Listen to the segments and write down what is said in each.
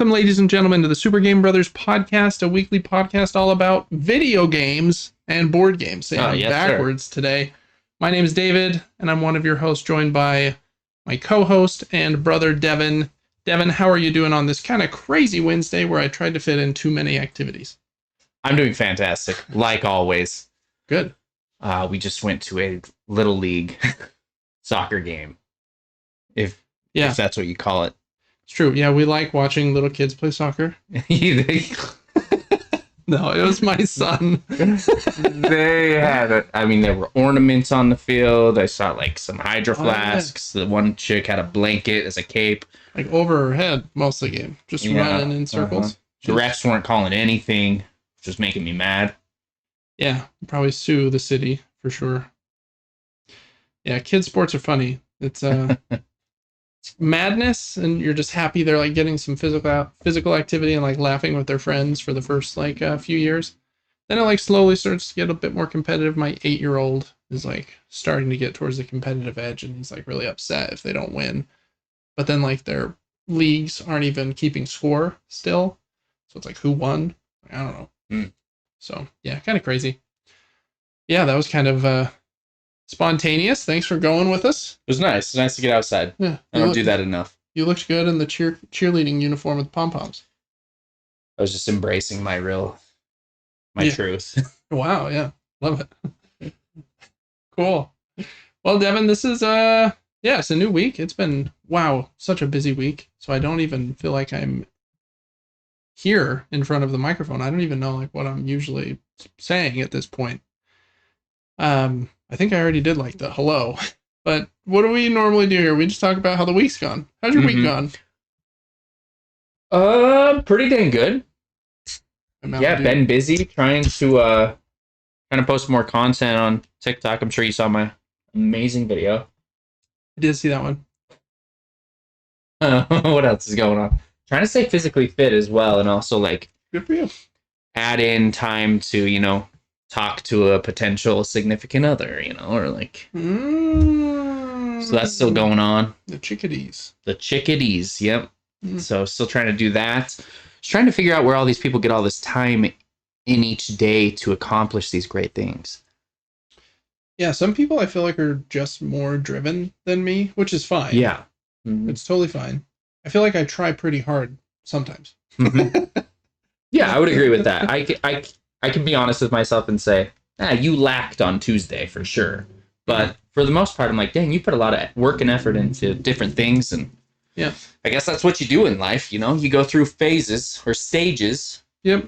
Welcome, ladies and gentlemen, to the Super Game Brothers podcast, a weekly podcast all about video games and board games. Saying backwards today. My name is David, and I'm one of your hosts, joined by my co-host and brother, Devin. Devin, how are you doing on this kind of crazy Wednesday where I tried to fit in too many activities? I'm doing fantastic, like always. Good. We just went to a little league soccer game, if that's what you call it. It's true. Yeah, we like watching little kids play soccer. No, it was my son. They had it. I mean, there were ornaments on the field. I saw like some hydro flasks. The one chick had a blanket as a cape. Like over her head most of the game. Just running in circles. The refs weren't calling anything, which was making me mad. Yeah, probably sue the city for sure. Yeah, kids sports are funny. It's madness, and you're just happy they're like getting some physical activity and like laughing with their friends for the first like few years. Then it like slowly starts to get a bit more competitive. My 8-year-old is like starting to get towards the competitive edge, and he's like really upset if they don't win. But then like their leagues aren't even keeping score still, so it's like who won? I don't know. So yeah, kind of crazy. Yeah, that was kind of spontaneous. Thanks for going with us. It was nice. It's nice to get outside. Yeah, I don't do that enough. You looked good in the cheerleading uniform with pom-poms. I was just embracing my truth. Wow, yeah. Love it. Cool. Well, Devin, this is it's a new week. It's been such a busy week. So I don't even feel like I'm here in front of the microphone. I don't even know like what I'm usually saying at this point. I think I already did like the hello, but what do we normally do here? We just talk about how the week's gone. How's your week gone? Pretty dang good. Been busy trying to kind of post more content on TikTok. I'm sure you saw my amazing video. I did see that one. What else is going on? Trying to stay physically fit as well, and also like good for you. Add in time to, talk to a potential significant other, or like. So that's still going on. The chickadees. Yep. So still trying to do that. Just trying to figure out where all these people get all this time in each day to accomplish these great things. Yeah, some people I feel like are just more driven than me, which is fine. Yeah. It's totally fine. I feel like I try pretty hard sometimes. Yeah, I would agree with that. I can be honest with myself and say, you lacked on Tuesday for sure. But for the most part, I'm like, dang, you put a lot of work and effort into different things. And yeah, I guess that's what you do in life. You go through phases or stages. Yep.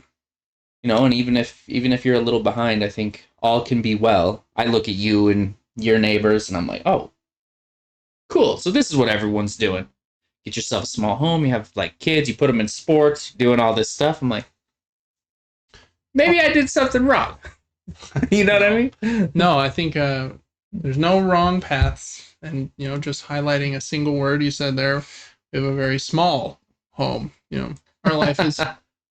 And even if you're a little behind, I think all can be well. I look at you and your neighbors and I'm like, oh, cool. So this is what everyone's doing. Get yourself a small home. You have like kids, you put them in sports, doing all this stuff. I'm like, maybe I did something wrong. You know what I mean? No, I think there's no wrong paths. And, just highlighting a single word you said there, we have a very small home. Our life is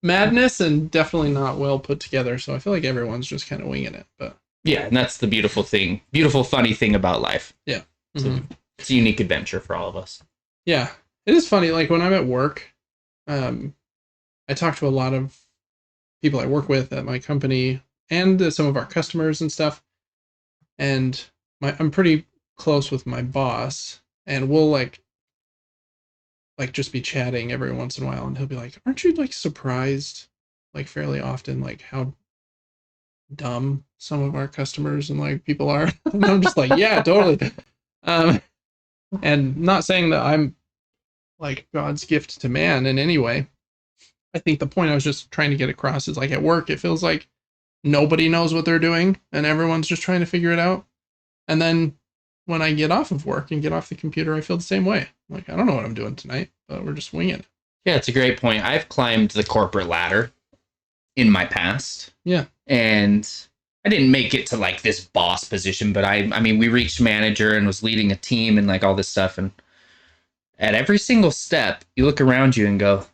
madness and definitely not well put together. So I feel like everyone's just kind of winging it. But yeah, and that's the beautiful, funny thing about life. Yeah. It's a unique adventure for all of us. Yeah. It is funny. Like when I'm at work, I talk to a lot of people I work with at my company and some of our customers and stuff. And I'm pretty close with my boss, and we'll like just be chatting every once in a while, and he'll be like, aren't you like surprised like fairly often like how dumb some of our customers and like people are? And I'm just like, yeah, totally. And not saying that I'm like God's gift to man in any way. I think the point I was just trying to get across is like at work, it feels like nobody knows what they're doing and everyone's just trying to figure it out. And then when I get off of work and get off the computer, I feel the same way. I'm like, I don't know what I'm doing tonight, but we're just winging it. Yeah, it's a great point. I've climbed the corporate ladder in my past. Yeah. And I didn't make it to like this boss position, but I mean, we reached manager and was leading a team and like all this stuff. And at every single step, you look around you and go,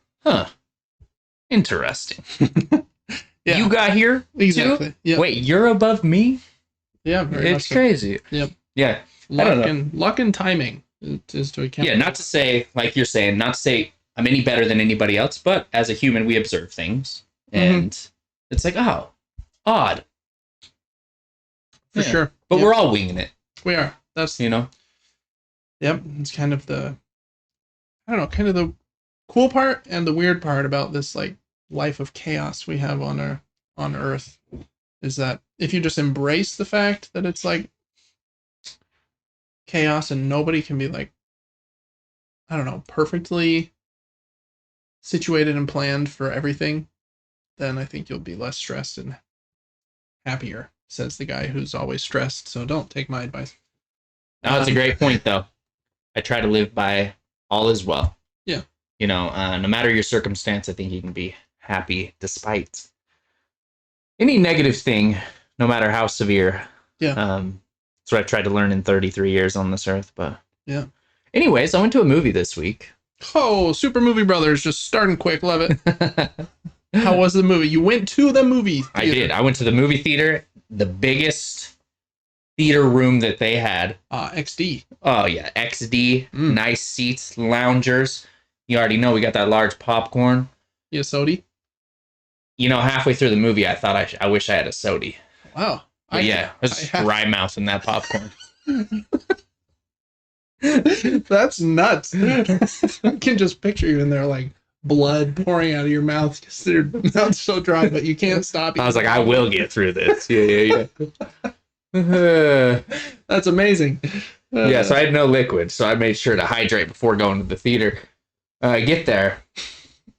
interesting. Yeah. You got here? Exactly. Yep. Wait, you're above me? Yeah, very it's crazy. Yep. Yeah. Luck and timing is to account. Yeah, not to say, like you're saying, not to say I'm any better than anybody else, but as a human, we observe things, and it's like, oh, odd. For sure. But Yep. we're all winging it. We are. That's, you know. Yep. It's kind of the, I don't know, kind of the cool part and the weird part about this like life of chaos we have on Earth is that if you just embrace the fact that it's like chaos and nobody can be like, I don't know, perfectly situated and planned for everything, then I think you'll be less stressed and happier, says the guy who's always stressed. So don't take my advice. No, that's a great point, though. I try to live by all is well. Yeah. You know, no matter your circumstance, I think you can be happy despite any negative thing, no matter how severe. Yeah. That's what I've tried to learn in 33 years on this earth. But yeah. Anyways, I went to a movie this week. Oh, Super Movie Brothers, just starting quick. Love it. How was the movie? You went to the movie theater. I did. I went to the movie theater, the biggest theater room that they had. XD. Oh, yeah. XD. Nice seats, loungers. You already know we got that large popcorn. Yeah, sody. You know, halfway through the movie, I thought I wish I had a sody. Wow. I was dry mouthing that popcorn. That's nuts. I can just picture you in there like blood pouring out of your mouth because your mouth's so dry, but you can't stop. I was like, I will get through this. Yeah. That's amazing. Yeah, so I had no liquid, so I made sure to hydrate before going to the theater. I get there,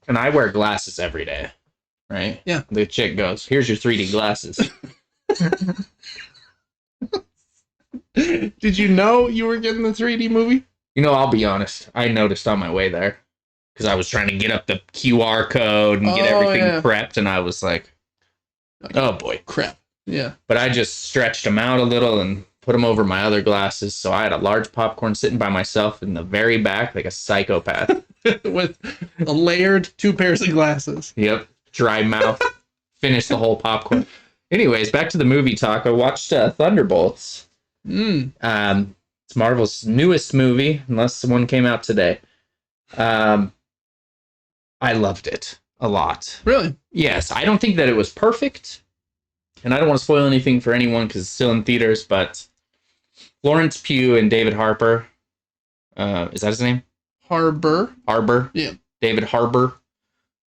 and I wear glasses every day, right? Yeah. The chick goes, here's your 3D glasses. Did you know you were getting the 3D movie? You know, I'll be honest. I noticed on my way there because I was trying to get up the QR code and get everything prepped, and I was like, oh boy. Crap. Yeah. But I just stretched them out a little and put them over my other glasses. So I had a large popcorn sitting by myself in the very back like a psychopath. With a layered 2 pairs of glasses. Yep. Dry mouth. Finished the whole popcorn. Anyways, back to the movie talk. I watched Thunderbolts. It's Marvel's newest movie, unless one came out today. I loved it a lot. Really? Yes. I don't think that it was perfect. And I don't want to spoil anything for anyone because it's still in theaters, but Florence Pugh and David Harper. Is that his name? Harbour. Yeah. David Harbour.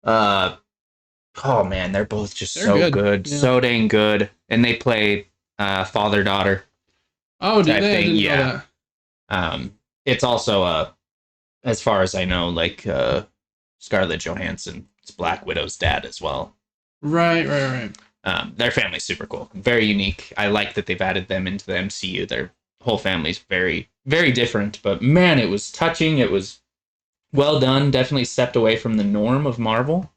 Oh, man, they're both just so good. Yeah. So dang good. And they play father-daughter. Oh, did they? I didn't know that. It's also, as far as I know, like Scarlett Johansson's Black Widow's dad as well. Right. Their family's super cool. Very unique. I like that they've added them into the MCU. Their whole family's very, very different. But man, it was touching. It was well done. Definitely stepped away from the norm of Marvel.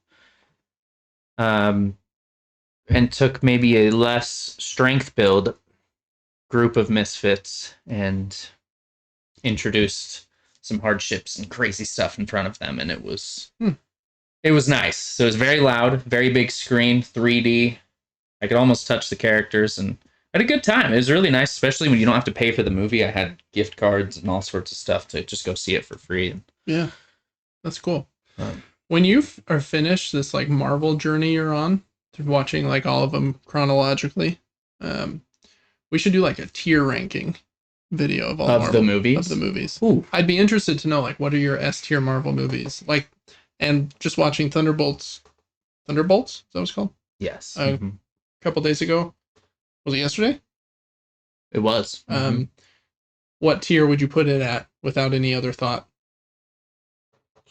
And took maybe a less strength build group of misfits and introduced some hardships and crazy stuff in front of them. And it was nice. So it was very loud, very big screen, 3D. I could almost touch the characters and I had a good time. It was really nice, especially when you don't have to pay for the movie. I had gift cards and all sorts of stuff to just go see it for free. Yeah, that's cool. When you are finished this like Marvel journey you're on, watching like all of them chronologically, we should do like a tier ranking video of all of Marvel, the movies. Of the movies. Ooh. I'd be interested to know like what are your S tier Marvel movies like, and just watching Thunderbolts. Is that what it's called? Yes. A couple days ago. Was it yesterday? It was. What tier would you put it at without any other thought?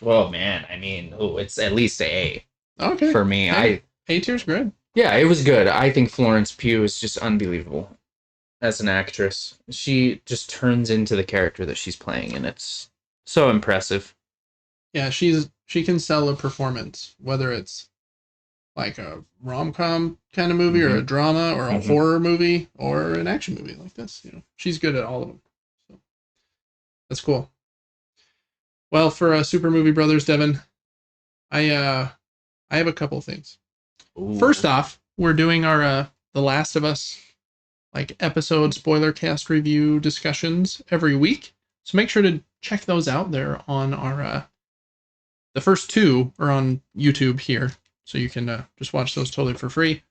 Well, man, I mean, it's at least A. Okay. For me, A tier's good. Yeah, it was good. I think Florence Pugh is just unbelievable as an actress. She just turns into the character that she's playing, and it's so impressive. Yeah, she can sell a performance, whether it's like a rom-com kind of movie or a drama or a horror movie or an action movie like this. You know, she's good at all of them. So that's cool. Well, for Super Movie Brothers, Devin, I have a couple things. Ooh. First off, we're doing our The Last of Us like episode spoiler cast review discussions every week. So make sure to check those out. They're on our The first two are on YouTube here, so you can just watch those totally for free.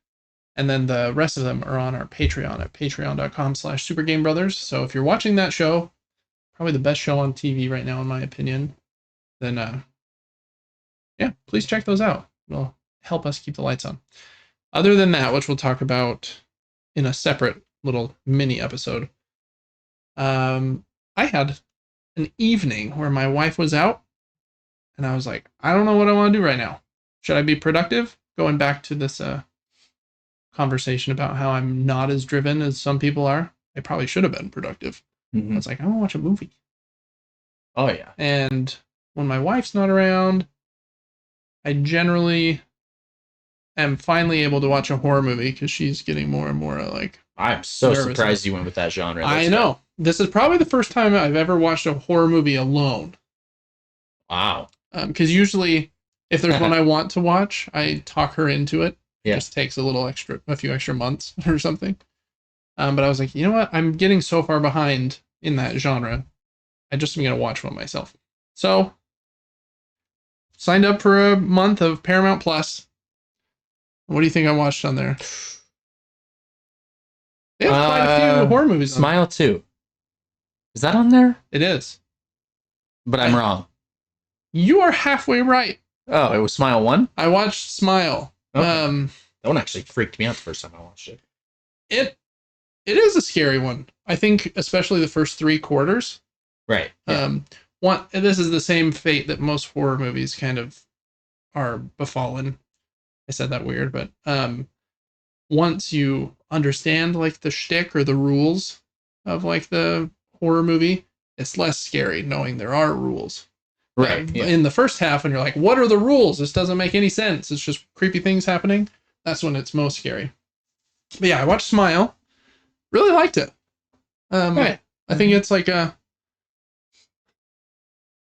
And then the rest of them are on our Patreon at patreon.com/supergamebrothers. So if you're watching that show, probably the best show on TV right now, in my opinion, then yeah, please check those out. It'll help us keep the lights on. Other than that, which we'll talk about in a separate little mini episode, I had an evening where my wife was out, and I was like, I don't know what I want to do right now. Should I be productive? Going back to this conversation about how I'm not as driven as some people are. I probably should have been productive. I was like, I want to watch a movie. Oh, yeah. And when my wife's not around, I generally am finally able to watch a horror movie because she's getting more and more like. I'm so surprised you went with that genre. I know. This is probably the first time I've ever watched a horror movie alone. Wow. Because usually, if there's one I want to watch, I talk her into it. Yeah. It just takes a few extra months or something. But I was like, you know what? I'm getting so far behind in that genre. I just am going to watch one myself. So, signed up for a month of Paramount Plus. What do you think I watched on there? They have quite a few horror movies on Smile 2. Is that on there? It is. But I'm wrong. You are halfway right. Oh, it was Smile 1? I watched Smile. Okay. That one actually freaked me out the first time I watched it. It is a scary one. I think especially the first 3 quarters. Right. Yeah. This is the same fate that most horror movies kind of are befallen. I said that weird, but once you understand like the shtick or the rules of like the horror movie, it's less scary knowing there are rules. Right. Yeah. In the first half, when you're like, what are the rules? This doesn't make any sense. It's just creepy things happening. That's when it's most scary. But yeah, I watched Smile. Really liked it. Right. I think it's like I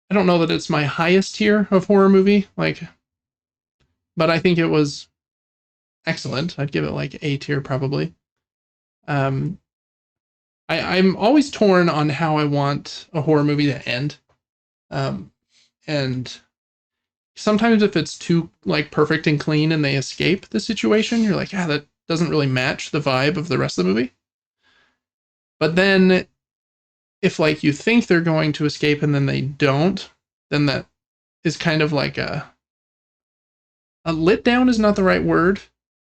don't know that it's my highest tier of horror movie, but I think it was excellent. I'd give it like A tier probably. I'm always torn on how I want a horror movie to end. And sometimes if it's too like perfect and clean and they escape the situation, you're like, that doesn't really match the vibe of the rest of the movie. But then if like you think they're going to escape and then they don't, then that is kind of like a lit down is not the right word,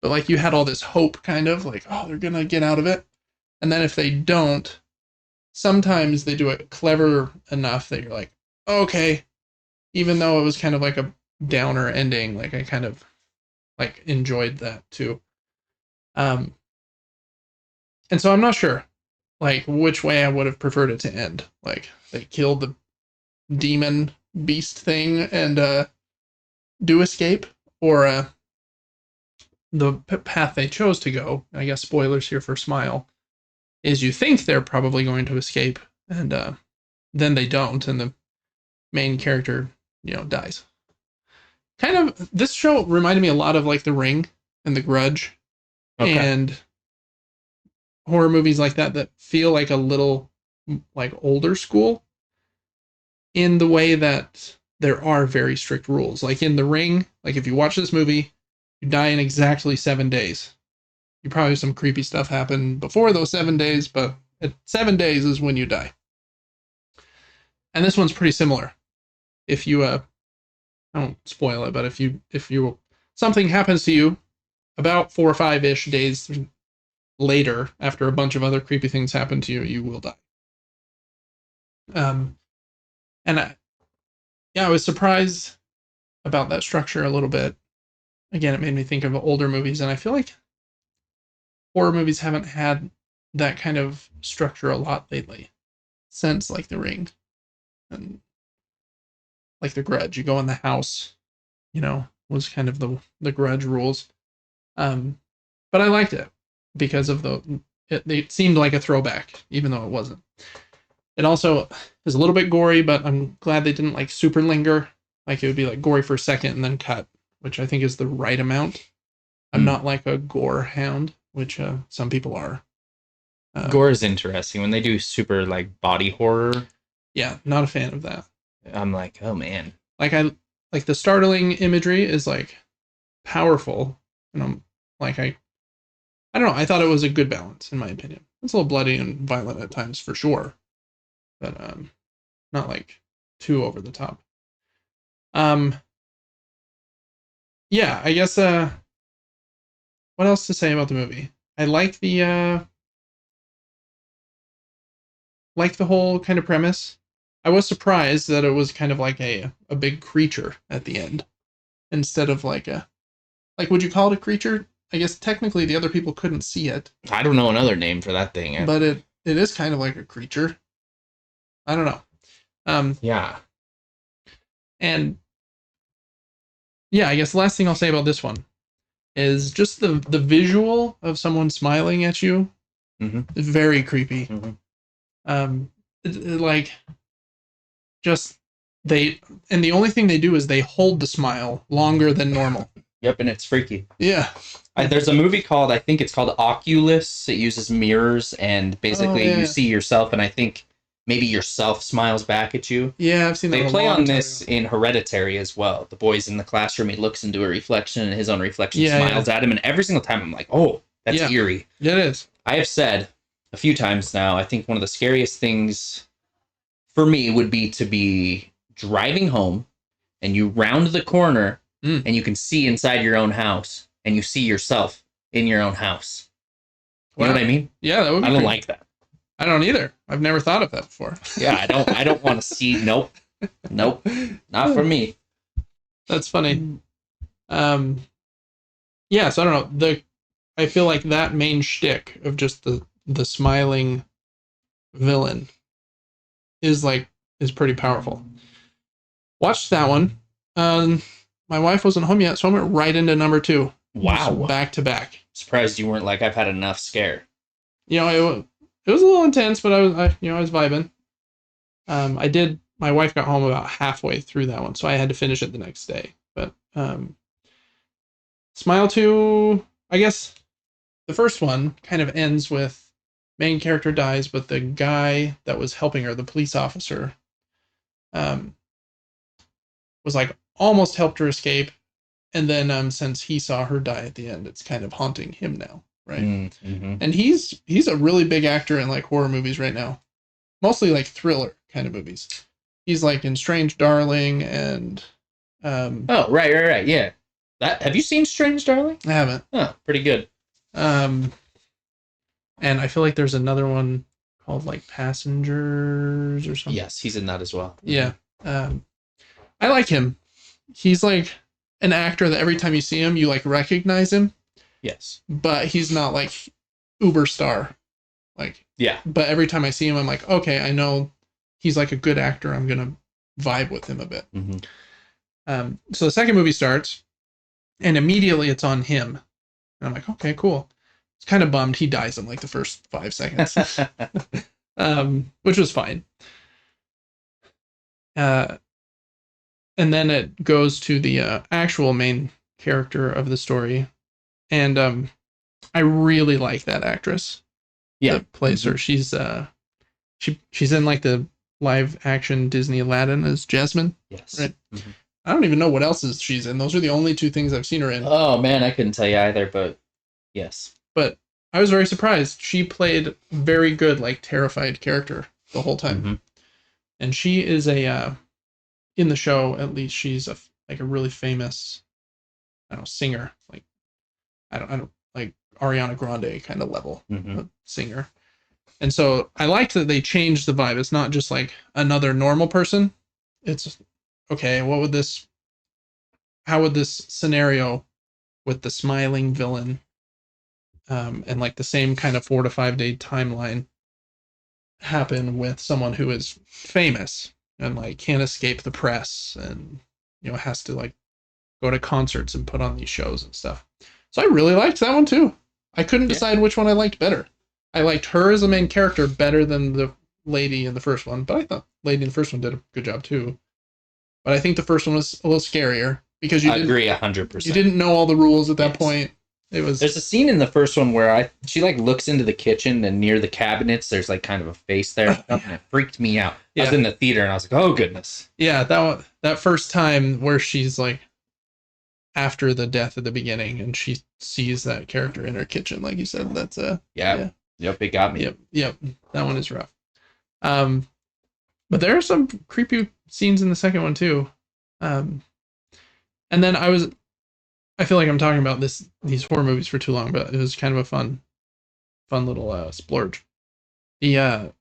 but like you had all this hope kind of like, oh, they're going to get out of it. And then if they don't, sometimes they do it clever enough that you're like, okay, even though it was kind of like a downer ending, like I kind of like enjoyed that too. And so I'm not sure like which way I would have preferred it to end. Like they killed the demon beast thing and do escape, or the path they chose to go. I guess spoilers here for Smile is you think they're probably going to escape, and then they don't, and the main character dies. Kind of, this show reminded me a lot of like The Ring and The Grudge, and horror movies like that feel like a little like older school in the way that there are very strict rules. Like in The Ring, like if you watch this movie, you die in exactly 7 days. You probably have some creepy stuff happen before those 7 days, but at 7 days is when you die. And this one's pretty similar. If you I don't spoil it, but if you something happens to you about 4 or 5-ish days later, after a bunch of other creepy things happen to you, you will die. And I was surprised about that structure a little bit. Again, it made me think of older movies, and I feel like horror movies haven't had that kind of structure a lot lately, since like The Ring and like The Grudge. You go in the house, was kind of the Grudge rules. But I liked it because of it seemed like a throwback, even though it wasn't. It also is a little bit gory, but I'm glad they didn't like super linger. Like it would be like gory for a second and then cut, which I think is the right amount. I'm not like a gore hound, which some people are. Gore is interesting when they do super like body horror. Yeah, not a fan of that. I'm like, oh man. Like I like the startling imagery is like powerful, and I'm like I don't know. I thought it was a good balance in my opinion. It's a little bloody and violent at times for sure, but not like too over the top. Um, yeah, I guess what else to say about the movie? I like the whole kind of premise. I was surprised that it was kind of like a big creature at the end instead of like a like would you call it a creature? I guess technically the other people couldn't see it, I don't know another name for that thing. but it is kind of like a creature. I don't know. Yeah. And yeah, I guess the last thing I'll say about this one is just the visual of someone smiling at you is very creepy. Like just and the only thing they do is they hold the smile longer than normal. Yep, and it's freaky. Yeah. There's a movie called, I think it's called Oculus. It uses mirrors, and basically you see yourself, and I think maybe yourself smiles back at you. Yeah, I've seen that. They play on this in Hereditary as well. The boy's in the classroom, he looks into a reflection, and his own reflection smiles at him, and every single time I'm like, oh, that's eerie. It is. I have said a few times now, I think one of the scariest things for me would be to be driving home, and you round the corner, and you can see inside your own house, and you see yourself in your own house. You know what I mean? Yeah, that would be I don't like that. I don't either. I've never thought of that before. Yeah, I don't want to see. Nope. Not for me. That's funny. Yeah, so I don't know. I feel like that main shtick of just the smiling villain is pretty powerful. Watched that one. My wife wasn't home yet, so I went right into number 2. Wow. Back to back. Surprised you weren't like, I've had enough scare. You know, it was a little intense, but I was vibing. My wife got home about halfway through that one, so I had to finish it the next day. But Smile 2, I guess the first one kind of ends with main character dies, but the guy that was helping her, the police officer, was like almost helped her escape. And then since he saw her die at the end, it's kind of haunting him now, right? Mm-hmm. And he's a really big actor in like horror movies right now. Mostly like thriller kind of movies. He's like in Strange Darling and oh, right. Yeah. Have you seen Strange Darling? I haven't. Oh, pretty good. And I feel like there's another one called like Passengers or something. Yes, he's in that as well. Yeah. I like him. He's like an actor that every time you see him, you like recognize him. Yes. But he's not like uber star. Like, yeah. But every time I see him, I'm like, okay, I know he's like a good actor. I'm going to vibe with him a bit. Mm-hmm. So the second movie starts and immediately it's on him. And I'm like, okay, cool. It's kind of bummed he dies in like the first 5 seconds, which was fine. And then it goes to the actual main character of the story. And I really like that actress. Yeah. That plays her. She's she's in like the live action Disney Aladdin as Jasmine. Yes. Right. Mm-hmm. I don't even know what else she's in. Those are the only 2 things I've seen her in. Oh man, I couldn't tell you either, but yes. But I was very surprised. She played very good, like terrified character the whole time. Mm-hmm. And she is in the show, at least she's a really famous, I don't know, singer. Like I don't like Ariana Grande kind of level singer. And so I liked that they changed the vibe. It's not just like another normal person. It's okay, how would this scenario with the smiling villain and like the same kind of 4 to 5 day timeline happen with someone who is famous and like can't escape the press and has to like go to concerts and put on these shows and stuff. So I really liked that one too. I couldn't decide which one I liked better. I liked her as a main character better than the lady in the first one, but I thought the lady in the first one did a good job too. But I think the first one was a little scarier because you didn't agree 100%. You didn't know all the rules at that point. It was. There's a scene in the first one where she like looks into the kitchen and near the cabinets, there's like kind of a face there, and it freaked me out. I was in the theater and I was like, oh goodness. Yeah, that first time where she's like after the death at the beginning and she sees that character in her kitchen, like you said, that's yeah. Yep, it got me. Yep, that one is rough. But there are some creepy scenes in the second one too. And then I feel like I'm talking about these horror movies for too long, but it was kind of a fun little splurge. I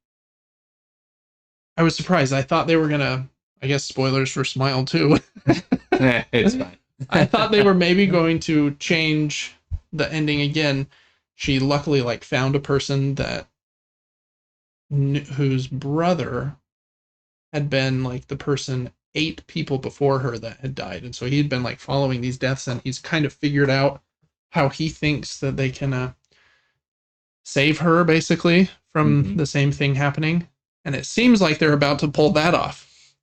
was surprised. I thought they were gonna, I guess spoilers for Smile too. It's fine. I thought they were maybe going to change the ending again. She luckily like found a person that whose brother had been like the person 8 people before her that had died, and so he'd been like following these deaths, and he's kind of figured out how he thinks that they can save her basically from the same thing happening, and it seems like they're about to pull that off.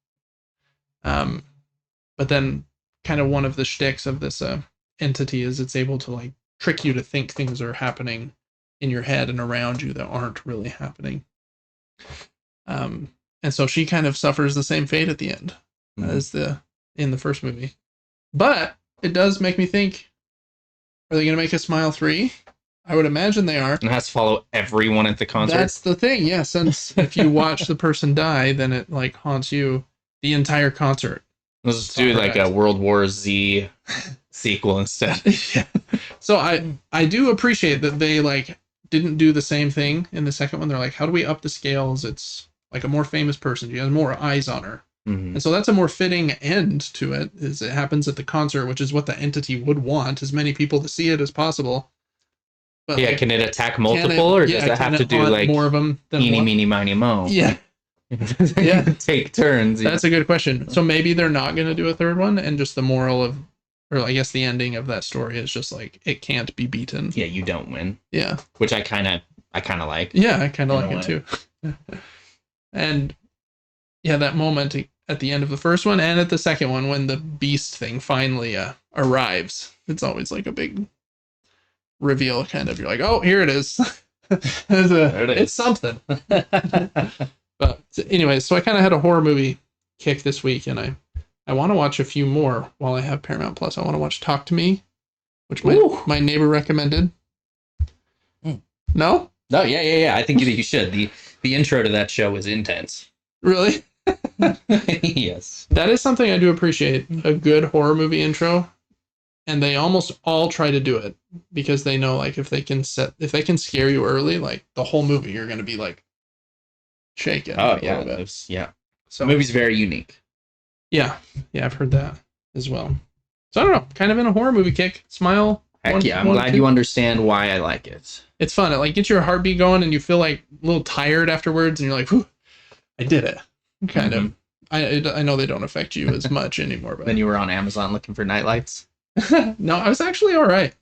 But then kind of one of the shticks of this entity is it's able to like trick you to think things are happening in your head and around you that aren't really happening. And so she kind of suffers the same fate at the end as in the first movie. But it does make me think, are they going to make a Smile 3? I would imagine they are. And it has to follow everyone at the concert. That's the thing, yeah. Since if you watch the person die, then it like haunts you the entire concert. Let's do like a World War Z sequel instead. Yeah. So I do appreciate that they like didn't do the same thing in the second one. They're like, how do we up the scales? It's like a more famous person. She has more eyes on her. And so that's a more fitting end to it, is it happens at the concert, which is what the entity would want, as many people to see it as possible. But yeah, like, can it attack multiple, or does it have to do like more of them than eeny, one? meeny, miny, mo? Yeah. Yeah. Take turns. That's a good question. So maybe they're not going to do a third one, and just the moral of, or I guess the ending of that story is just like, it can't be beaten. Yeah, you don't win. Yeah. Which I kind of like. Yeah, I kind of like it too. And yeah, that moment at the end of the first one and at the second one, when the beast thing finally arrives, it's always like a big reveal, kind of. You're like, oh, here it is. It's something. But anyway, so I kind of had a horror movie kick this week, and I want to watch a few more while I have Paramount Plus. I want to watch Talk to Me, which my neighbor recommended. No? No, yeah. I think you should. The intro to that show is intense. Really? Yes. That is something I do appreciate, a good horror movie intro. And they almost all try to do it because they know, like, if they can scare you early, like the whole movie, you're going to be like shaken. Oh yeah. Yeah. So the movie's very unique. Yeah. Yeah. I've heard that as well. So I don't know, kind of in a horror movie kick. Smile. Heck yeah. I'm glad you understand why I like it. It's fun. It like gets your heartbeat going, and you feel like a little tired afterwards, and you're like, whew, I did it. Kind of. I know they don't affect you as much anymore. But then you were on Amazon looking for nightlights? No, I was actually all right.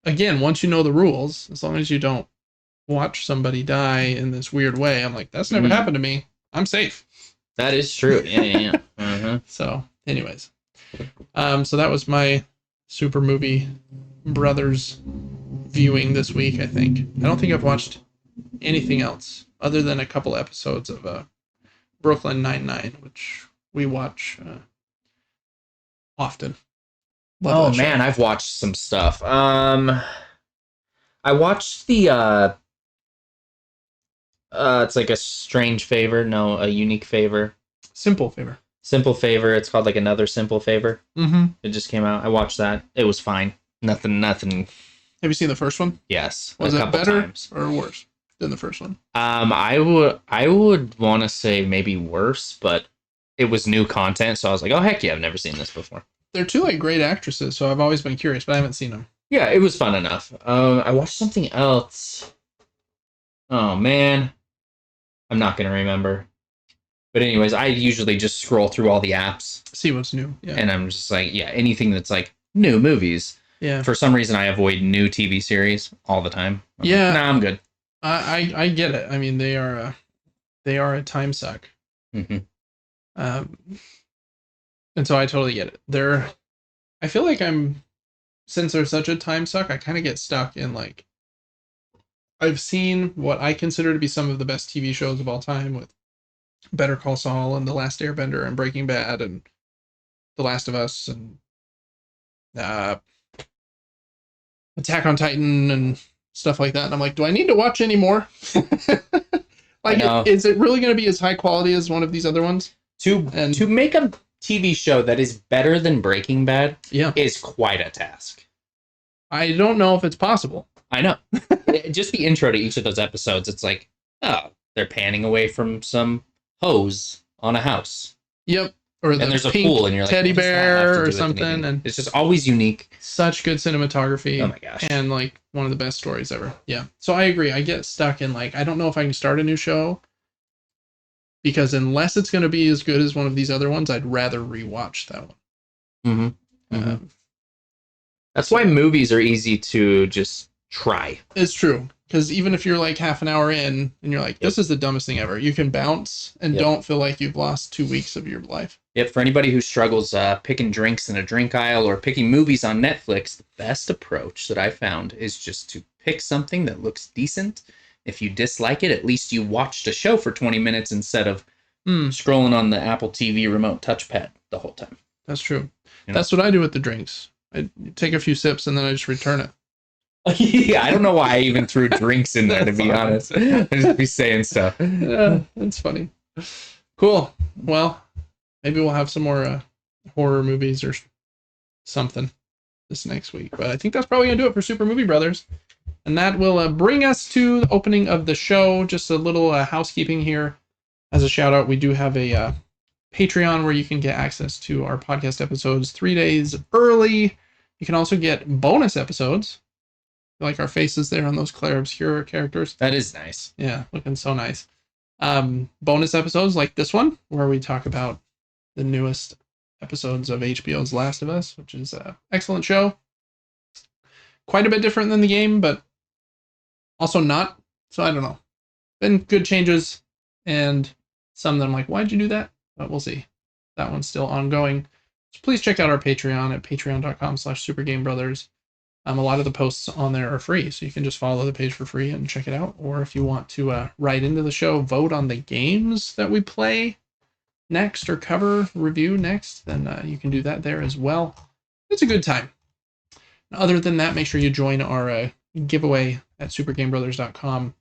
Again, once you know the rules, as long as you don't watch somebody die in this weird way, I'm like, that's never happened to me. I'm safe. That is true. Yeah. So, anyways, so that was my Super Movie Brothers viewing this week. I don't think I've watched anything else other than a couple episodes of Brooklyn Nine-Nine, which we watch often. Oh man, I've watched some stuff. I watched the it's like a strange favor, no, a unique favor. Simple favor. Simple favor. It's called like Another Simple Favor. It just came out. I watched that. It was fine. Nothing. Have you seen the first one? Yes. Was it better or worse than the first one? I would want to say maybe worse, but it was new content, so I was like, oh heck yeah, I've never seen this before. They're two like great actresses, so I've always been curious, but I haven't seen them. Yeah, it was fun enough. I watched something else. Oh man, I'm not gonna remember. But anyways, I usually just scroll through all the apps, see what's new. Yeah, and I'm just like, yeah, anything that's like new movies. Yeah. For some reason, I avoid new TV series all the time. Yeah. Nah, I'm good. I get it. I mean, they are a time suck. And so I totally get it. I feel like I'm since there's such a time suck, I kind of get stuck in like I've seen what I consider to be some of the best TV shows of all time with Better Call Saul and The Last Airbender and Breaking Bad and The Last of Us and uh, Attack on Titan and stuff like that. And I'm like, do I need to watch any more? Like, is it really going to be as high quality as one of these other ones? To make a TV show that is better than Breaking Bad is quite a task. I don't know if it's possible. I know. Just the intro to each of those episodes, it's like, oh, they're panning away from some hose on a house. Yep. Or and there's a pool, and you're like, teddy bear or something, and it's just always unique. Such good cinematography. Oh my gosh! And like one of the best stories ever. Yeah. So I agree. I get stuck in like I don't know if I can start a new show because unless it's going to be as good as one of these other ones, I'd rather rewatch that one. Mm-hmm. That's why movies are easy to just try. It's true. Because even if you're like half an hour in and you're like, this is the dumbest thing ever, you can bounce and don't feel like you've lost 2 weeks of your life. Yep. For anybody who struggles picking drinks in a drink aisle or picking movies on Netflix, the best approach that I found is just to pick something that looks decent. If you dislike it, at least you watched a show for 20 minutes instead of scrolling on the Apple TV remote touchpad the whole time. That's true. You know? That's what I do with the drinks. I take a few sips and then I just return it. Yeah, I don't know why I even threw drinks in there, to be honest. I just be saying stuff. Yeah, that's funny. Cool. Well, maybe we'll have some more horror movies or something this next week. But I think that's probably going to do it for Super Movie Brothers. And that will bring us to the opening of the show. Just a little housekeeping here. As a shout out, we do have a Patreon where you can get access to our podcast episodes 3 days early. You can also get bonus episodes. Like our faces there on those Clair Obscure characters. That is nice. Yeah, looking so nice. Bonus episodes like this one, where we talk about the newest episodes of HBO's Last of Us, which is an excellent show. Quite a bit different than the game, but also not. So I don't know. Been good changes, and some of them like, why'd you do that? But we'll see. That one's still ongoing. So please check out our Patreon at patreon.com/supergamebrothers. A lot of the posts on there are free, so you can just follow the page for free and check it out. Or if you want to write into the show, vote on the games that we play next or cover, review next, then you can do that there as well. It's a good time. Other than that, make sure you join our giveaway at supergamebrothers.com.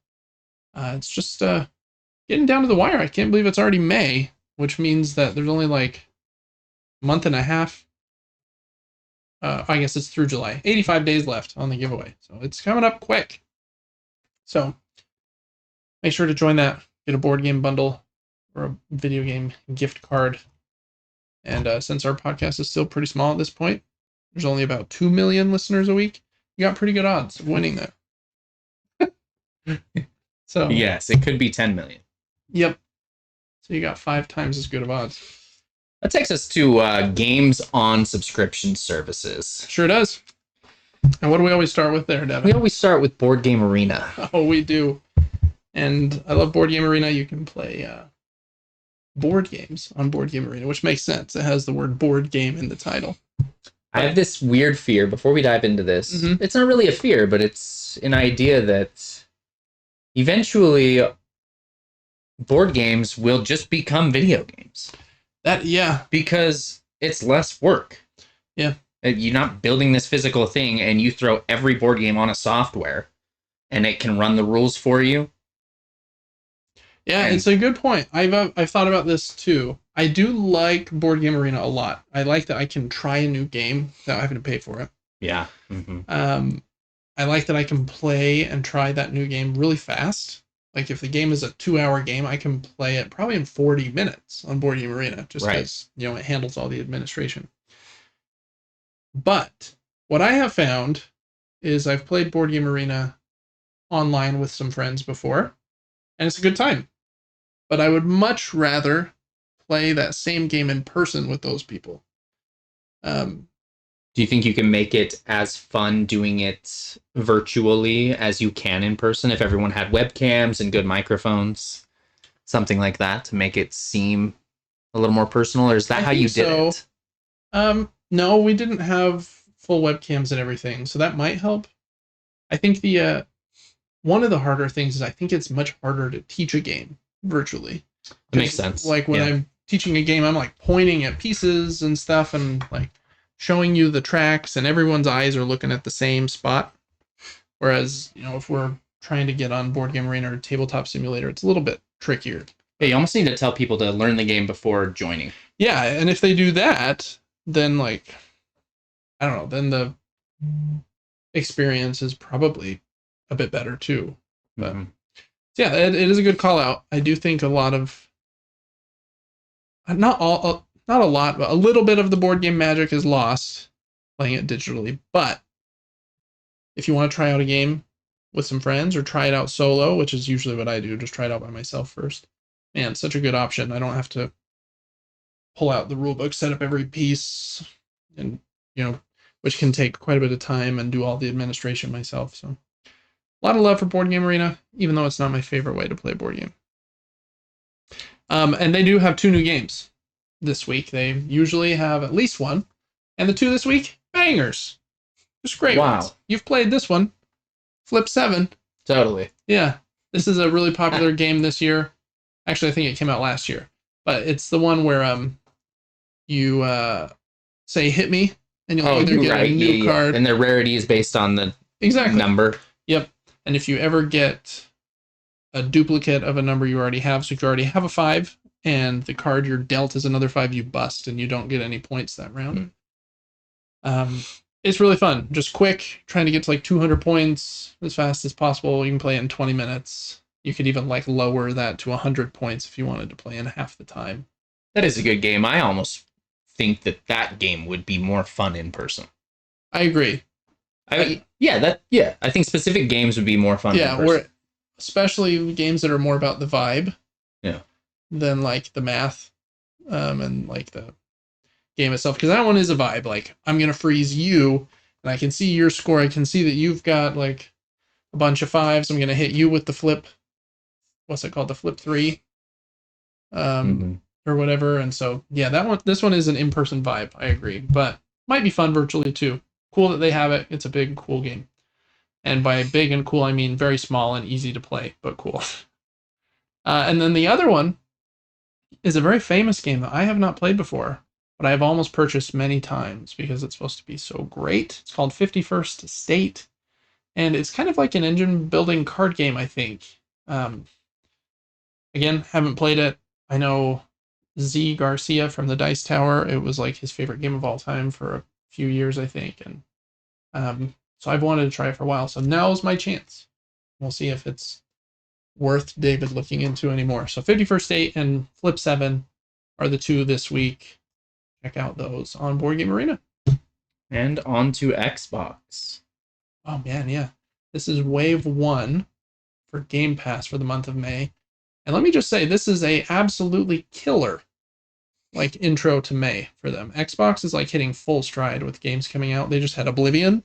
It's just getting down to the wire. I can't believe it's already May, which means that there's only like a month and a half. I guess it's through July. 85 days left on the giveaway. So it's coming up quick. So make sure to join that. Get a board game bundle or a video game gift card. And since our podcast is still pretty small at this point, there's only about 2 million listeners a week. You got pretty good odds of winning that. So yes, it could be 10 million. Yep. So you got 5 times as good of odds. That takes us to games on subscription services. Sure does. And what do we always start with there, Devin? We always start with Board Game Arena. Oh, we do. And I love Board Game Arena. You can play board games on Board Game Arena, which makes sense. It has the word board game in the title. I have this weird fear, before we dive into this, it's not really a fear, but it's an idea that eventually board games will just become video games. Because it's less work. Yeah. You're not building this physical thing and you throw every board game on a software and it can run the rules for you. Yeah, it's a good point. I've thought about this too. I do like Board Game Arena a lot. I like that I can try a new game without having to pay for it. Yeah. I like that I can play and try that new game really fast. Like if the game is a 2-hour game, I can play it probably in 40 minutes on Board Game Arena, just because it handles all the administration. But what I have found is I've played Board Game Arena online with some friends before, and it's a good time. But I would much rather play that same game in person with those people. Do you think you can make it as fun doing it virtually as you can in person if everyone had webcams and good microphones? Something like that to make it seem a little more personal? Or is that how you did it? No, we didn't have full webcams and everything, so that might help. I think the one of the harder things is I think it's much harder to teach a game virtually. It makes sense. Like when I'm teaching a game, I'm like pointing at pieces and stuff and like showing you the tracks, and everyone's eyes are looking at the same spot. Whereas, if we're trying to get on Board Game Arena or Tabletop Simulator, it's a little bit trickier. Yeah, you almost need to tell people to learn the game before joining. Yeah, and if they do that, then like, I don't know, then the experience is probably a bit better too. But yeah, it is a good call out. I do think a lot of, not a lot, but a little bit of the board game magic is lost playing it digitally. But if you want to try out a game with some friends or try it out solo, which is usually what I do, just try it out by myself first. Man, such a good option. I don't have to pull out the rule book, set up every piece, and which can take quite a bit of time, and do all the administration myself. So a lot of love for Board Game Arena, even though it's not my favorite way to play a board game. And they do have 2 new games this week. They usually have at least one, and the 2 this week, bangers. Just great ones. You've played this one, Flip 7. Totally. Yeah, this is a really popular game this year. Actually, I think it came out last year, but it's the one where you say hit me, and you'll either get a new card. And their rarity is based on the number. Yep. And if you ever get a duplicate of a number you already have, so if you already have a 5 and the card you're dealt is another 5, you bust and you don't get any points that round. It's really fun. Just quick, trying to get to like 200 points as fast as possible. You can play it in 20 minutes. You could even like lower that to 100 points if you wanted to play in half the time. That is a good game. I almost think that game would be more fun in person. I agree. I think specific games would be more fun. Yeah, or especially games that are more about the vibe. Yeah. Than like the math, and like the game itself. Because that one is a vibe. Like, I'm gonna freeze you, and I can see your score. I can see that you've got like a bunch of 5s. I'm gonna hit you with the flip. What's it called? The flip 3. Or whatever. And so yeah, this one is an in-person vibe. I agree, but might be fun virtually too. Cool that they have it. It's a big, cool game. And by big and cool, I mean very small and easy to play, but cool. And then the other one is a very famous game that I have not played before, but I have almost purchased many times because it's supposed to be so great. It's called 51st State, and it's kind of like an engine building card game, I think. Again, haven't played it. I know Z Garcia from the Dice Tower, it was like his favorite game of all time for a few years, I think. And so I've wanted to try it for a while. So now's my chance. We'll see if it's worth David looking into anymore. So 51st State and Flip 7 are the 2 this week. Check out those on Board Game Arena. And on to Xbox. Oh man, yeah. This is Wave 1 for Game Pass for the month of May. And let me just say, this is a absolutely killer like intro to May for them. Xbox is like hitting full stride with games coming out. They just had Oblivion.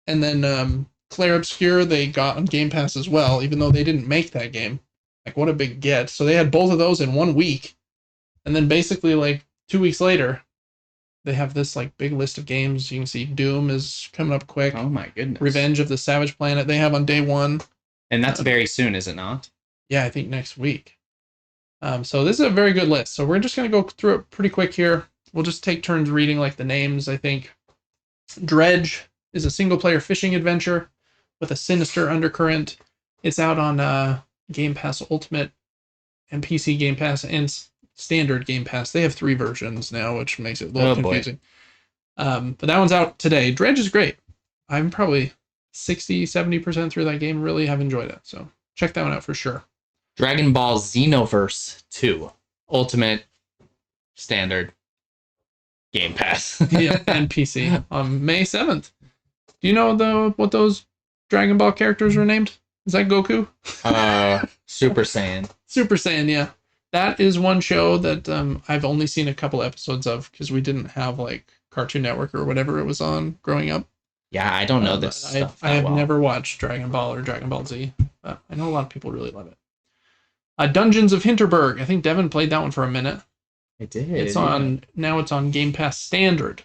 And then Clair Obscure, they got on Game Pass as well, even though they didn't make that game. Like, what a big get. So they had both of those in 1 week. And then basically like 2 weeks later, they have this like big list of games. You can see Doom is coming up quick. Oh my goodness. Revenge of the Savage Planet they have on day 1. And that's very soon, is it not? Yeah, I think next week. So this is a very good list. So we're just going to go through it pretty quick here. We'll just take turns reading like the names, I think. Dredge is a single-player fishing adventure with a sinister undercurrent. It's out on Game Pass Ultimate and PC Game Pass and Standard Game Pass. They have 3 versions now, which makes it a little confusing. But that one's out today. Dredge is great. I'm probably 60-70% through that game. Really have enjoyed it. So check that one out for sure. Dragon Ball Xenoverse 2. Ultimate, Standard, Game Pass. Yeah, and PC on May 7th. Do you know what those Dragon Ball characters were named? Is that Goku? Super Saiyan. Super Saiyan, yeah. That is one show that I've only seen a couple episodes of because we didn't have like Cartoon Network or whatever it was on growing up. Yeah, I don't know this stuff. I have never watched Dragon Ball or Dragon Ball Z, but I know a lot of people really love it. Dungeons of Hinterberg. I think Devin played that one for a minute. I did. Now it's on Game Pass Standard.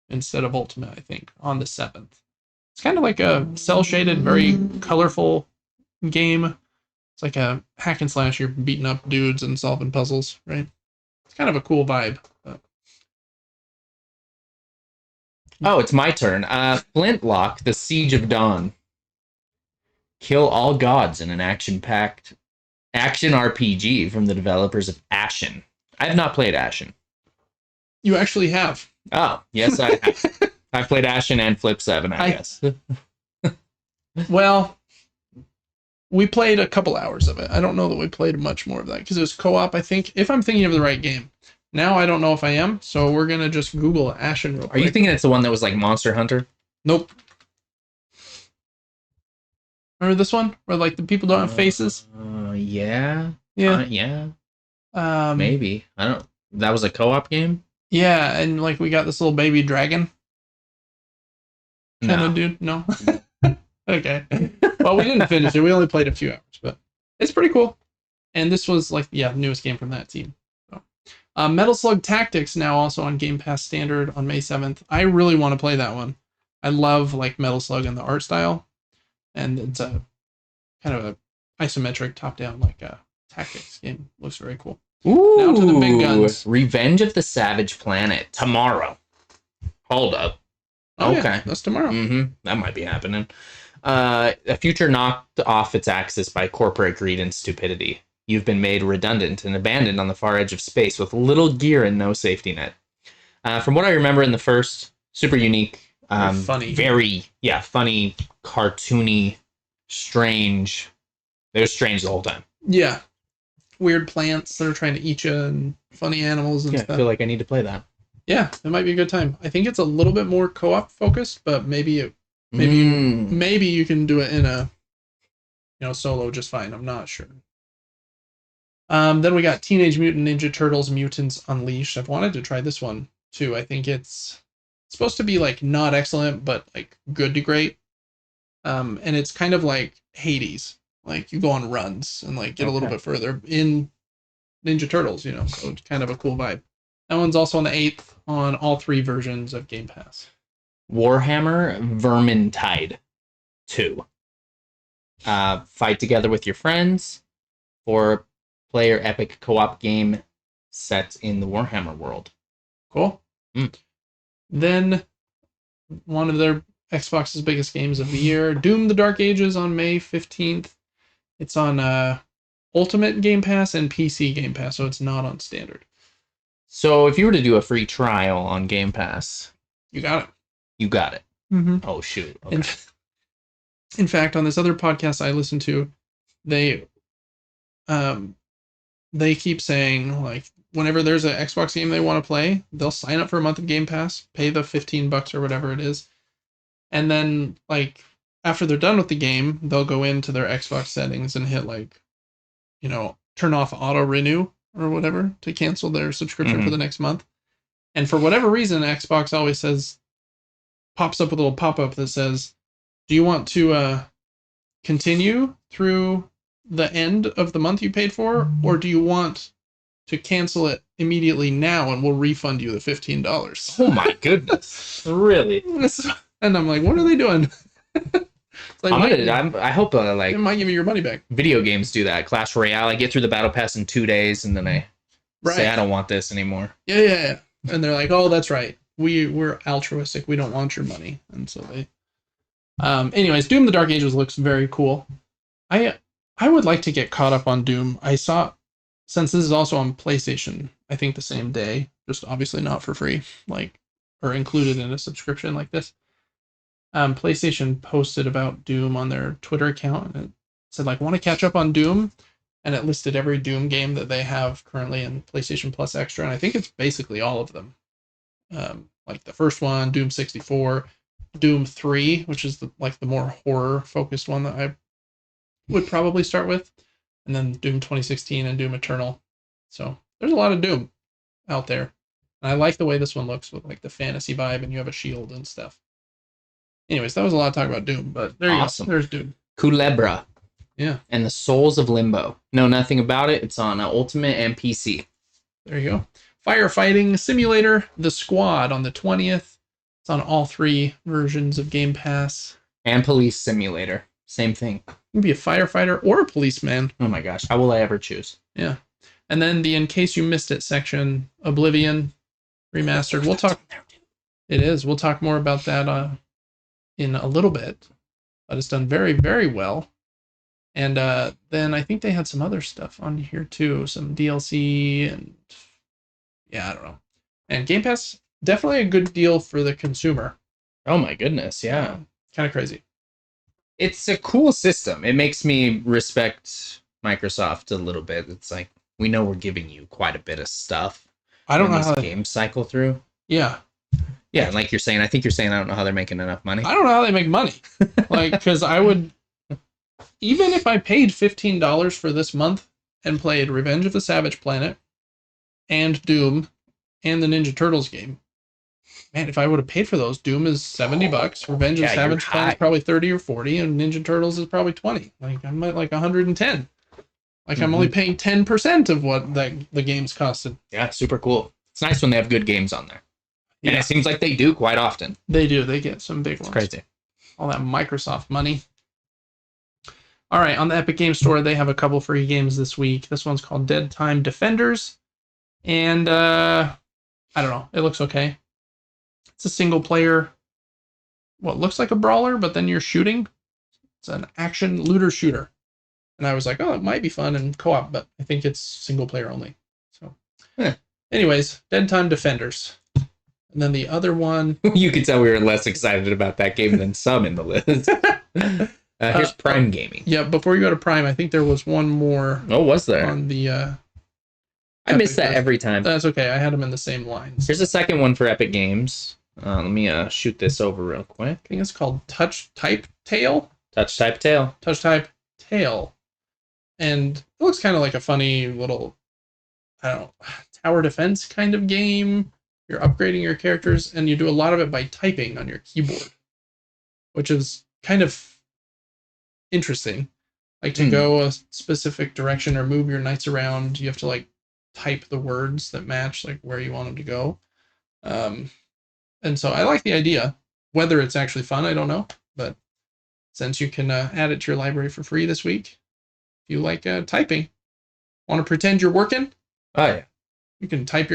instead of Ultimate, I think, on the 7th. It's kind of like a cel-shaded, very colorful game. It's like a hack and slash. You're beating up dudes and solving puzzles, right? It's kind of a cool vibe. Oh, it's my turn. Flintlock, The Siege of Dawn. Kill all gods in an action-packed action RPG from the developers of Ashen. I have not played Ashen. You actually have. Oh, yes, I have. I've played Ashen and Flip 7, I guess. Well, we played a couple hours of it. I don't know that we played much more of that because it was co-op, I think, if I'm thinking of the right game. Now I don't know if I am, so we're going to just Google Ashen real quick. Are you thinking it's the one that was like Monster Hunter? Nope. Remember this one? Where like the people don't have faces? Yeah. Yeah. Yeah. Maybe. I don't... That was a co-op game? Yeah, and like we got this little baby dragon. Kind No. of dude? No? Okay. Well, we didn't finish it. We only played a few hours, but it's pretty cool. And this was like, yeah, newest game from that team. So. Metal Slug Tactics now also on Game Pass Standard on May 7th. I really want to play that one. I love like Metal Slug and the art style. And it's a kind of a isometric top-down like tactics game. Looks very cool. Ooh, now to the big guns. Revenge of the Savage Planet tomorrow. Hold up. Oh, okay, yeah, that's tomorrow. That might be happening. A future knocked off its axis by corporate greed and stupidity. You've been made redundant and abandoned on the far edge of space with little gear and no safety net. From what I remember in the first, super unique, funny, very funny, cartoony, strange. They were strange the whole time. Yeah. Weird plants that are trying to eat you and funny animals and stuff. I feel like I need to play that. Yeah, it might be a good time. I think it's a little bit more co-op focused, but maybe you can do it in a solo just fine. I'm not sure. Then we got Teenage Mutant Ninja Turtles Mutants Unleashed. I've wanted to try this one too. I think it's supposed to be like not excellent, but like good to great. And it's kind of like Hades. Like you go on runs and like get a little bit further in Ninja Turtles, so it's kind of a cool vibe. That one's also on the 8th on all 3 versions of Game Pass. Warhammer Vermintide 2. Fight together with your friends. 4-player epic co-op game set in the Warhammer world. Cool. Then one of their Xbox's biggest games of the year, Doom: The Dark Ages on May 15th. It's on Ultimate Game Pass and PC Game Pass, so it's not on Standard. So if you were to do a free trial on Game Pass, you got it. You got it. Mm-hmm. Oh, shoot. Okay. In fact, on this other podcast I listen to, they keep saying, like, whenever there's an Xbox game they want to play, they'll sign up for a month of Game Pass, pay the $15 or whatever it is, and then, like, after they're done with the game, they'll go into their Xbox settings and hit, like, turn off auto renew or whatever to cancel their subscription for the next month. And for whatever reason, Xbox always pops up with a little pop-up that says, do you want to continue through the end of the month you paid for, or do you want to cancel it immediately now and we'll refund you the $15? Oh my goodness. Really? And I'm like, what are they doing? Like, I hope it might give you your money back. Video games do that. Clash Royale, I get through the battle pass in 2 days and then I say I don't want this anymore. Yeah. And they're like, oh, that's right. We're altruistic. We don't want your money. And so they anyways, Doom: The Dark Ages looks very cool. I would like to get caught up on Doom. I saw, since this is also on PlayStation, I think the same day, just obviously not for free, like, or included in a subscription like this. PlayStation posted about Doom on their Twitter account, and it said, like, want to catch up on Doom? And it listed every Doom game that they have currently in PlayStation Plus Extra, and I think it's basically all of them. Like the first one, Doom 64, Doom 3, which is the more horror-focused one that I would probably start with, and then Doom 2016 and Doom Eternal. So there's a lot of Doom out there. And I like the way this one looks with like the fantasy vibe, and you have a shield and stuff. Anyways, that was a lot of talk about Doom, but there you go. There's Doom. Culebra. Yeah. And the Souls of Limbo. Know nothing about it. It's on Ultimate and PC. There you go. Firefighting Simulator, The Squad on the 20th. It's on all 3 versions of Game Pass. And Police Simulator. Same thing. You can be a firefighter or a policeman. Oh my gosh. How will I ever choose? Yeah. And then the In Case You Missed It section, Oblivion Remastered. We'll talk. It is. We'll talk more about that in a little bit. But it's done very, very well. And then I think they had some other stuff on here too. Some DLC and yeah, I don't know. And Game Pass, definitely a good deal for the consumer. Oh my goodness, yeah. Kind of crazy. It's a cool system. It makes me respect Microsoft a little bit. It's like, we know we're giving you quite a bit of stuff. I don't know how games cycle through. Yeah. Yeah, like you're saying, I think you're saying I don't know how they're making enough money. I don't know how they make money. Like, because I would, even if I paid $15 for this month and played Revenge of the Savage Planet and Doom and the Ninja Turtles game, man, if I would have paid for those, Doom is $70. Revenge of the Savage Planet is probably 30 or 40, and Ninja Turtles is probably 20. Like, I'm at like 110. Like, I'm only paying 10% of what the game's costed. Yeah, super cool. It's nice when they have good games on there. And Yeah. it seems like they do quite often. They do. They get some big ones. Crazy. All that Microsoft money. All right, on the Epic Games Store, they have a couple free games this week. This one's called Dead Time Defenders. And, I don't know. It looks okay. It's a single player, what looks like a brawler, but then you're shooting. It's an action looter shooter. And I was like, oh, it might be fun and co-op, but I think it's single player only. So, anyways, Dead Time Defenders. And then the other one... You could tell we were less excited about that game than some in the list. Here's Prime Gaming. Yeah, before you go to Prime, I think there was one more. Oh, was there? On the... I miss that every time. That's okay. I had them in the same lines. Here's the second one for Epic Games. Let me shoot this over real quick. I think it's called Touch Type Tail. Touch Type Tail. Touch Type Tail. And it looks kind of like a funny little, I don't know, tower defense kind of game. You're upgrading your characters, and you do a lot of it by typing on your keyboard, which is kind of interesting. Like, to go a specific direction or move your knights around, you have to, like, type the words that match, like, where you want them to go. And so I like the idea. Whether it's actually fun, I don't know. But since you can add it to your library for free this week, if you like typing, want to pretend you're working? Oh, yeah. You can type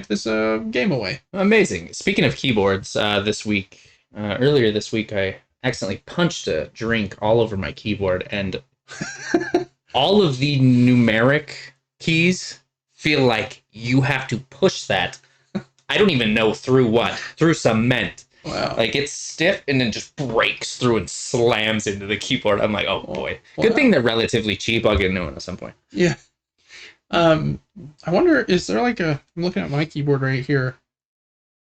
this game away. Amazing. Speaking of keyboards, earlier this week, I accidentally punched a drink all over my keyboard, and all of the numeric keys feel like you have to push that. I don't even know through what. Through cement. Wow. Like, it's stiff and then just breaks through and slams into the keyboard. I'm like, oh boy. Wow. Good thing they're relatively cheap. I'll get a new one at some point. Yeah. I wonder, is there like I'm looking at my keyboard right here.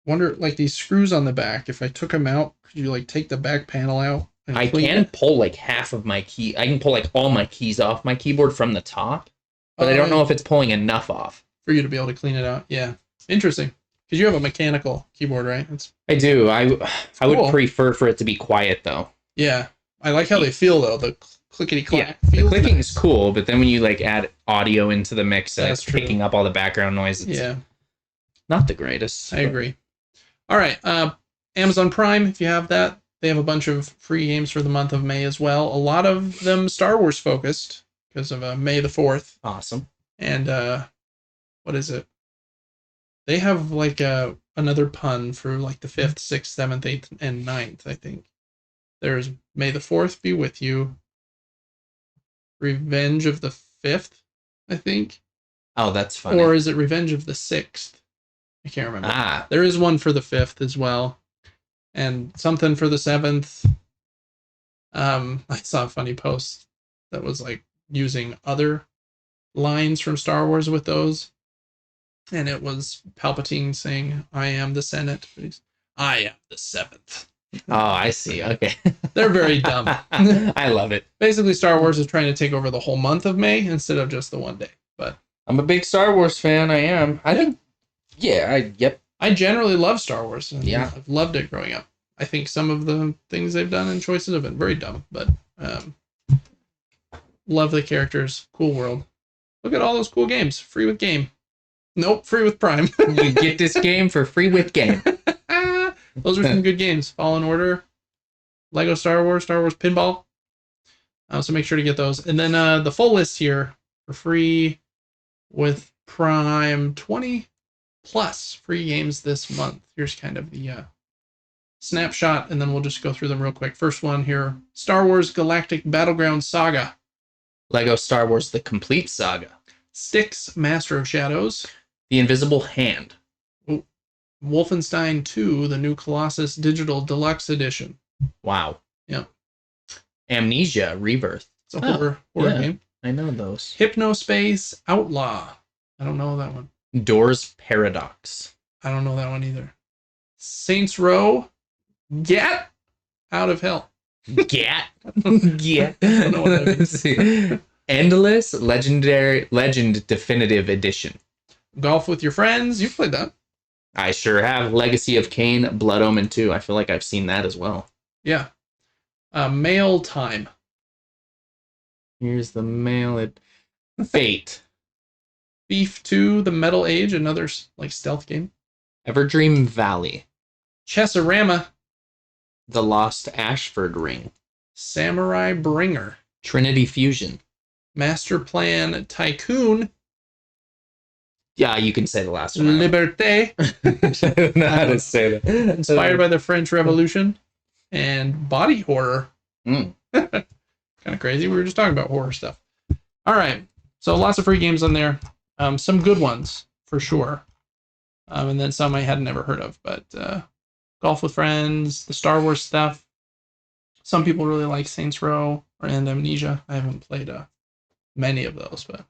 Wonder, like, these screws on the back, if I took them out, could you, like, take the back panel out? I can pull, like, half of my key. I can pull, like, all my keys off my keyboard from the top, but I don't know if it's pulling enough off. For you to be able to clean it out. Yeah. Interesting. Because you have a mechanical keyboard, right? I do. I would cool. prefer for it to be quiet, though. Yeah. I like how they feel, though. The clickety-clack. Yeah, the clicking is cool, but then when you, like, add audio into the mix, That's true. picking up all the background noise, it's not the greatest. I agree. All right. Amazon Prime, if you have that, they have a bunch of free games for the month of May as well. A lot of them Star Wars focused because of May the 4th. Awesome. And what is it? They have like another pun for like the 5th, 6th, 7th, 8th, and 9th, I think. There's May the 4th be with you. Revenge of the 5th, I think. Oh, that's funny. Or is it Revenge of the 6th? I can't remember. There is one for the 5th as well. And something for the 7th. I saw a funny post that was like using other lines from Star Wars with those. And it was Palpatine saying, I am the Senate. I am the 7th. Oh, I see. Okay. They're very dumb. I love it. Basically, Star Wars is trying to take over the whole month of May instead of just the one day. But I'm a big Star Wars fan. I am. I think. Yeah. I generally love Star Wars. And yeah. I've loved it growing up. I think some of the things they've done and choices have been very dumb, but love the characters. Cool world. Look at all those cool games. Free with game. Nope, free with Prime. You get this game for free with game. those are some good games. Fallen Order, Lego Star Wars Pinball. So make sure to get those. And then the full list here for free with Prime, 20 plus free games this month. Here's kind of the snapshot, and then we'll just go through them real quick. First one here, Star Wars Galactic Battleground Saga. Lego Star Wars The Complete Saga. Styx Master of Shadows. The Invisible Hand. Wolfenstein 2, the new Colossus Digital Deluxe Edition. Wow. Yeah. Amnesia Rebirth. It's a horror game. I know those. Hypnospace Outlaw. I don't know that one. Doors Paradox. I don't know that one either. Saints Row. Get Out of Hell. Get. Get. I don't know what that means. Endless Legend Definitive Edition. Golf with Your Friends. You've played that. I sure have. Legacy of Kain, Blood Omen 2. I feel like I've seen that as well. Yeah. Mail Time. Here's the mail. Fate. Thief 2, The Metal Age, another like stealth game. Everdream Valley. Chessorama. The Lost Ashford Ring. Samurai Bringer. Trinity Fusion. Master Plan Tycoon. Yeah, you can say the last one. Liberté. I don't know how to say that. Inspired by the French Revolution. And Body Horror. Mm. Kind of crazy. We were just talking about horror stuff. All right. So lots of free games on there. Some good ones, for sure. And then some I had never heard of. But Golf with Friends, the Star Wars stuff. Some people really like Saints Row and Amnesia. I haven't played many of those. But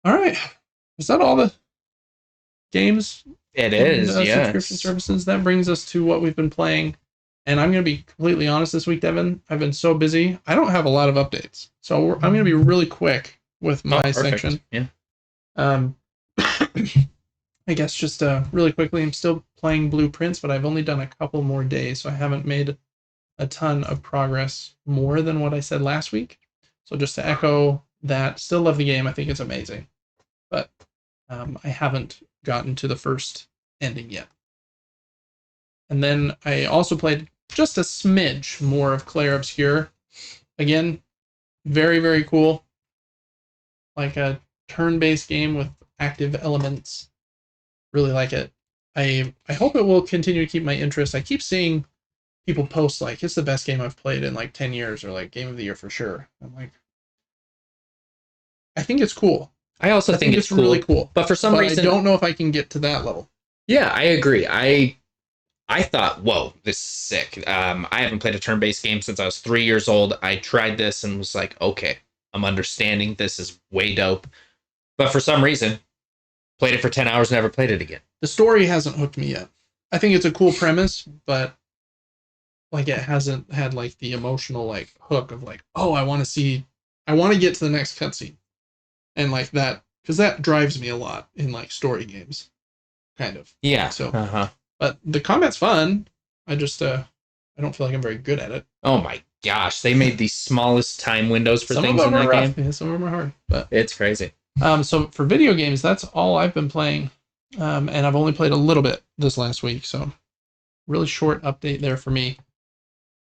all right. Is that all the games? It is, yes. Subscription services. That brings us to what we've been playing. And I'm going to be completely honest this week, Devin. I've been so busy. I don't have a lot of updates. So I'm going to be really quick with my section. Yeah. I guess just really quickly, I'm still playing Blueprints, but I've only done a couple more days. So I haven't made a ton of progress more than what I said last week. So just to echo that, still love the game. I think it's amazing. But I haven't gotten to the first ending yet. And then I also played just a smidge more of Clair Obscure. Again, very, very cool. Like a turn-based game with active elements. Really like it. I hope it will continue to keep my interest. I keep seeing people post like, it's the best game I've played in like 10 years, or like game of the year for sure. I'm like, I think it's cool. I also think it's cool. Really cool. But for some reason, I don't know if I can get to that level. Yeah, I agree. I thought, whoa, this is sick. I haven't played a turn-based game since I was 3 years old. I tried this and was like, okay, I'm understanding. This is way dope. But for some reason, played it for 10 hours, never played it again. The story hasn't hooked me yet. I think it's a cool premise, but like it hasn't had like the emotional like hook of like, oh, I want to get to the next cutscene. And like that, because that drives me a lot in like story games, kind of. Yeah. So, but the combat's fun. I just, I don't feel like I'm very good at it. Oh my gosh, they made the smallest time windows for things in that game. Yeah, some of them are hard, but it's crazy. So for video games, that's all I've been playing, and I've only played a little bit this last week. So, really short update there for me.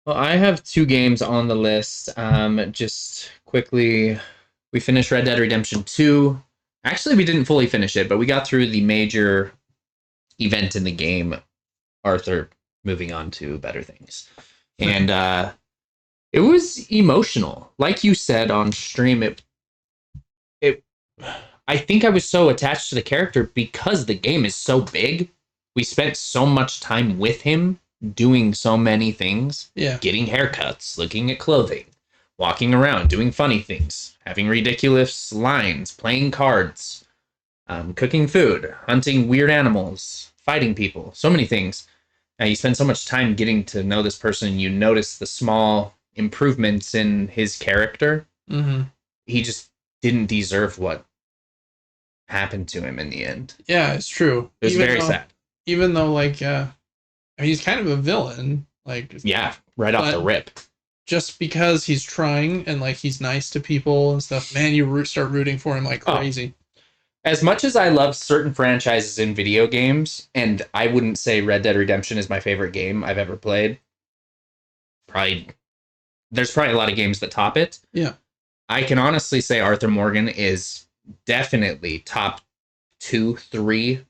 Well, I have 2 games on the list. Just quickly. We finished Red Dead Redemption 2. Actually, we didn't fully finish it, but we got through the major event in the game, Arthur moving on to better things. And it was emotional. Like you said on stream, I think I was so attached to the character because the game is so big. We spent so much time with him doing so many things. Yeah. Getting haircuts, looking at clothing, walking around, doing funny things, having ridiculous lines, playing cards, cooking food, hunting weird animals, fighting people, so many things. You spend so much time getting to know this person, you notice the small improvements in his character. Mm-hmm. He just didn't deserve what happened to him in the end. Yeah, it's true. It was very sad. Even though, like, I mean, he's kind of a villain. Like, yeah, right off the rip. Just because he's trying and like he's nice to people and stuff, man, you start rooting for him like crazy. As much as I love certain franchises in video games, and I wouldn't say Red Dead Redemption is my favorite game I've ever played. Probably there's probably a lot of games that top it. Yeah. I can honestly say Arthur Morgan is definitely top 2, 3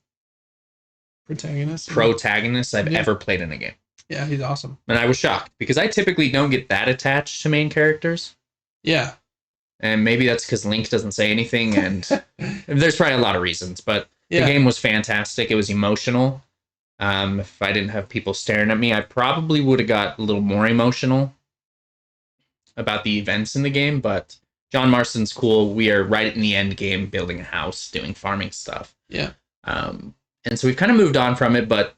protagonists I've ever played in a game. Yeah, he's awesome. And I was shocked because I typically don't get that attached to main characters. Yeah. And maybe that's because Link doesn't say anything, and there's probably a lot of reasons, but the game was fantastic. It was emotional. If I didn't have people staring at me, I probably would have got a little more emotional about the events in the game, but John Marston's cool. We are right in the end game, building a house, doing farming stuff. Yeah. And so we've kind of moved on from it, but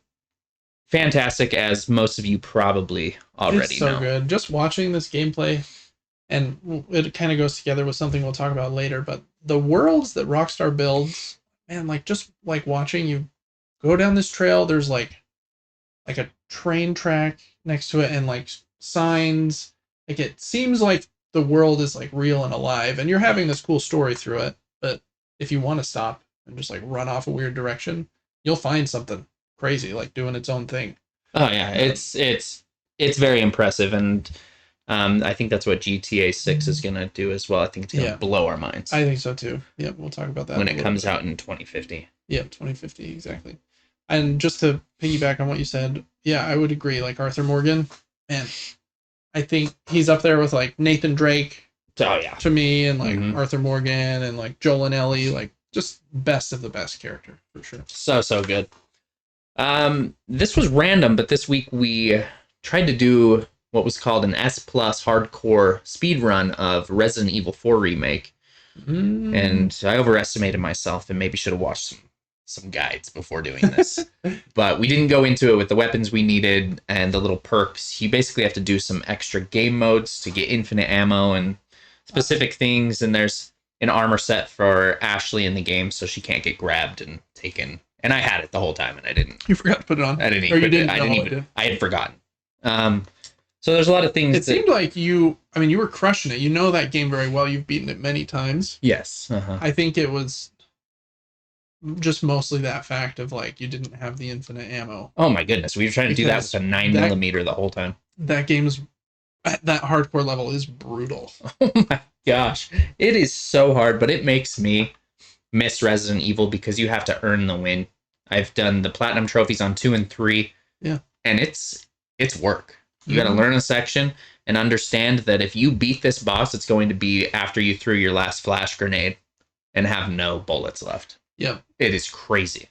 fantastic, as most of you probably already know. So good. Just watching this gameplay, and it kind of goes together with something we'll talk about later, but the worlds that Rockstar builds, man, like just like watching you go down this trail, there's like a train track next to it and like signs. Like it seems like the world is like real and alive, and you're having this cool story through it. But if you want to stop and just like run off a weird direction, you'll find something crazy like doing its own thing. Oh yeah, it's very impressive, and I think that's what GTA 6 is gonna do as well. I think it's gonna blow our minds. I think so too. Yep, we'll talk about that when it comes out in 2050. Yep, 2050 exactly. And just to piggyback on what you said, yeah, I would agree. Like Arthur Morgan, man, I think he's up there with like Nathan Drake. Oh yeah, to me, and like Arthur Morgan and like Joel and Ellie, like just best of the best character for sure. So good. This was random, but this week we tried to do what was called an S+ hardcore speed run of Resident Evil 4 Remake. And I overestimated myself and maybe should have watched some guides before doing this. But we didn't go into it with the weapons we needed and the little perks. You basically have to do some extra game modes to get infinite ammo and specific things. And there's an armor set for Ashley in the game, so she can't get grabbed and taken. And I had it the whole time, and I didn't. You forgot to put it on. I didn't even. I had forgotten. So there's a lot of things. It seemed like you were crushing it. You know that game very well. You've beaten it many times. Yes. I think it was just mostly that fact of like you didn't have the infinite ammo. Oh my goodness, we were trying to do that with a 9mm the whole time. That game's at that hardcore level is brutal. Oh my gosh, it is so hard, but it makes me miss Resident Evil because you have to earn the win. I've done the platinum trophies on 2 and 3. Yeah, and it's work. You got to learn a section and understand that if you beat this boss, it's going to be after you threw your last flash grenade and have no bullets left. Yep. It is crazy.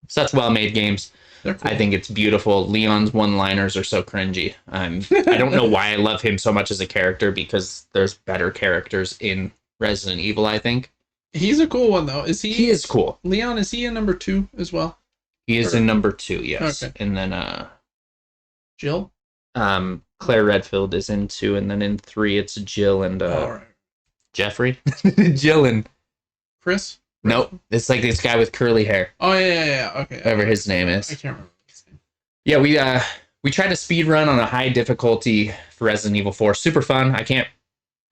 Such well-made games. They're cool. I think it's beautiful. Leon's one-liners are so cringy. I don't know why I love him so much as a character, because there's better characters in Resident Evil, I think. He's a cool one, though. Is he? He is cool. Leon, is he in number 2 as well? He is in number 2, yes. Okay. And then Jill? Claire Redfield is in 2, and then in 3 it's Jill and right. Jeffrey. Jill and Chris? Nope. It's like this guy with curly hair. Oh yeah. Okay. Whatever his name is. I can't remember his name. Yeah, we tried to speed run on a high difficulty for Resident Evil 4. Super fun. I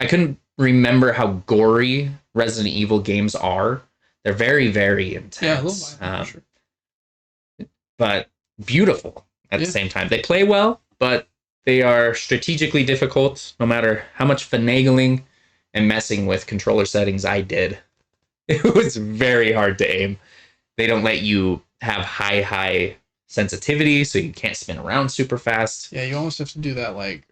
couldn't remember how gory Resident Evil games are. They're very, very intense. Yeah, a little violent, for sure. But beautiful at the same time. They play well, but they are strategically difficult, no matter how much finagling and messing with controller settings I did. It was very hard to aim. They don't let you have high sensitivity, so you can't spin around super fast. Yeah, you almost have to do that like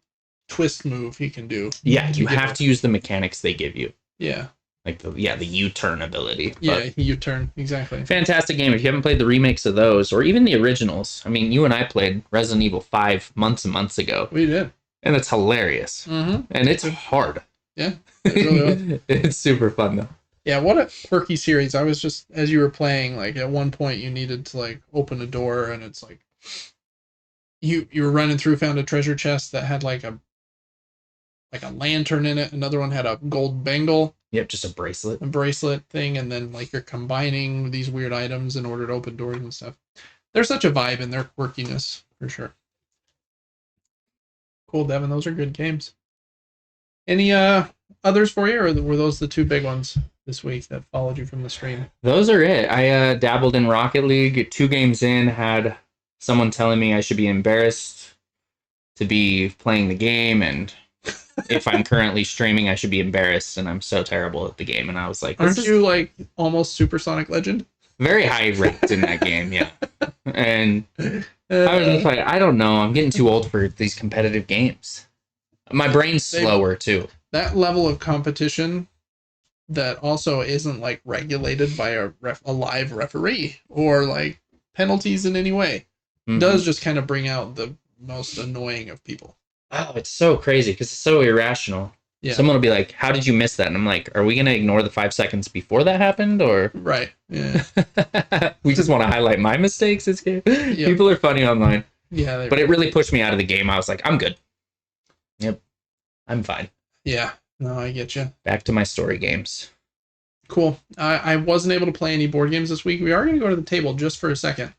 twist move he can do. Yeah, you have to use the mechanics they give you. Yeah. Like the U-turn ability. Yeah, U-turn, exactly. Fantastic game. If you haven't played the remakes of those, or even the originals, I mean, you and I played Resident Evil 5 months and months ago. We did. And it's hilarious. Mm-hmm. And it's hard. Yeah. It really was. It's super fun, though. Yeah, what a quirky series. I was just, as you were playing, like, at one point you needed to, like, open a door, and it's like, you were running through, found a treasure chest that had, like a lantern in it. Another one had a gold bangle. Yep, just a bracelet. A bracelet thing, and then, like, you're combining these weird items in order to open doors and stuff. There's such a vibe in their quirkiness, for sure. Cool, Devin. Those are good games. Any others for you, or were those the 2 big ones? this week that followed you from the stream? Those are it. I dabbled in Rocket League. 2 games in, had someone telling me I should be embarrassed to be playing the game, and if I'm currently streaming, I should be embarrassed, and I'm so terrible at the game. And I was like, Aren't you like almost Supersonic Legend? very high ranked in that game, yeah. And I was just like, I don't know. I'm getting too old for these competitive games. My brain's slower too. That level of competition that also isn't like regulated by a live referee or like penalties in any way does just kind of bring out the most annoying of people. Oh, it's so crazy because it's so irrational. Yeah. Someone will be like, "How did you miss that?" And I'm like, "Are we gonna ignore the 5 seconds before that happened, or right? Yeah, we just want to highlight my mistakes." This game. Yep. People are funny online. Yeah, but it really pushed me out of the game. I was like, "I'm good. Yep, I'm fine." Yeah, no, I get you. Back to my story games. Cool. I wasn't able to play any board games this week. We are going to go to the table just for a second,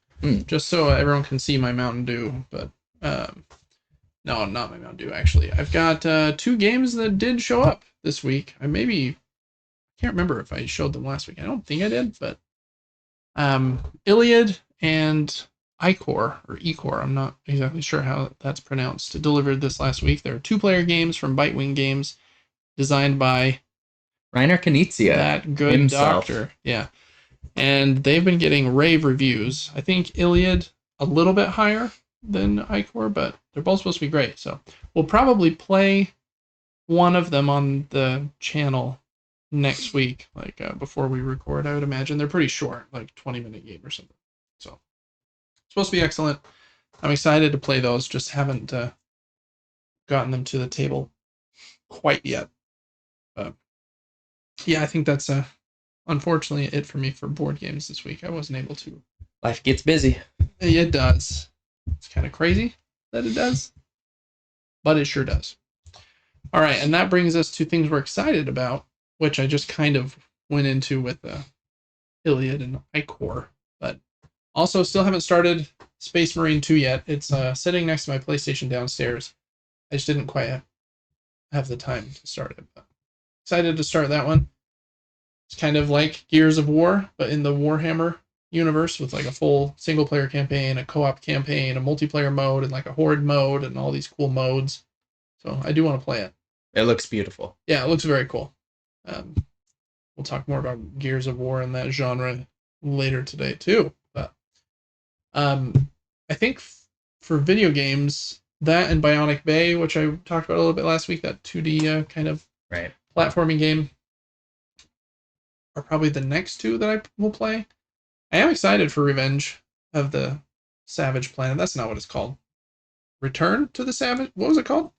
just so everyone can see my Mountain Dew. But no, not my Mountain Dew, actually. I've got 2 games that did show up this week. I can't remember if I showed them last week. I don't think I did, but Iliad and Ichor, or Ichor, I'm not exactly sure how that's pronounced, delivered this last week. They're 2-player games from Bitewing Games, designed by Reiner Knizia, that good himself. Doctor. Yeah. And they've been getting rave reviews. I think Iliad a little bit higher than Ichor, but they're both supposed to be great. So we'll probably play one of them on the channel next week, like before we record. I would imagine they're pretty short, like 20-minute game or something. So it's supposed to be excellent. I'm excited to play those. Just haven't gotten them to the table quite yet. But yeah, I think that's unfortunately it for me for board games this week. I wasn't able to. Life gets busy. It does. It's kind of crazy that it does, but it sure does. All right, and that brings us to things we're excited about, which I just kind of went into with Iliad and Ichor, but also still haven't started Space Marine 2 yet. It's sitting next to my PlayStation downstairs. I just didn't quite have the time to start it, but excited to start that one. It's kind of like Gears of War, but in the Warhammer universe, with like a full single-player campaign, a co-op campaign, a multiplayer mode, and like a horde mode, and all these cool modes. So I do want to play it. It looks beautiful. Yeah, it looks very cool. We'll talk more about Gears of War and that genre later today too. But I think for video games, that and Bionic Bay, which I talked about a little bit last week, that 2D kind of platforming game, are probably the next 2 that I will play. I am excited for Revenge of the Savage Planet. That's not what it's called. Return to the Savage? What was it called?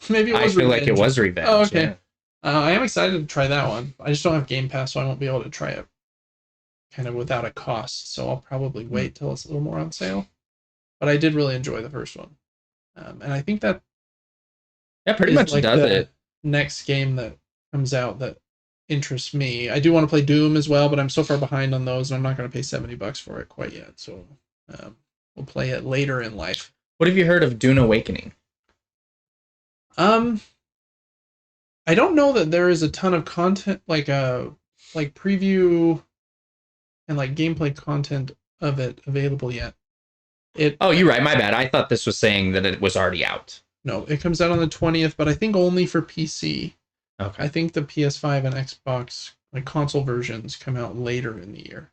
Maybe it was Revenge. I feel like it was Revenge. Oh, okay. Yeah. I am excited to try that one. I just don't have Game Pass, so I won't be able to try it kind of without a cost. So I'll probably wait till it's a little more on sale. But I did really enjoy the first one. And I think that pretty much like does it. Next game that comes out that interests me. I do want to play Doom as well, but I'm so far behind on those, and I'm not going to pay $70 for it quite yet. So we'll play it later in life. What have you heard of Dune Awakening? I don't know that there is a ton of content, like preview and like gameplay content of it available yet. Oh, you're right. My bad. I thought this was saying that it was already out. No, it comes out on the 20th, but I think only for PC. Okay. I think the PS5 and Xbox like console versions come out later in the year.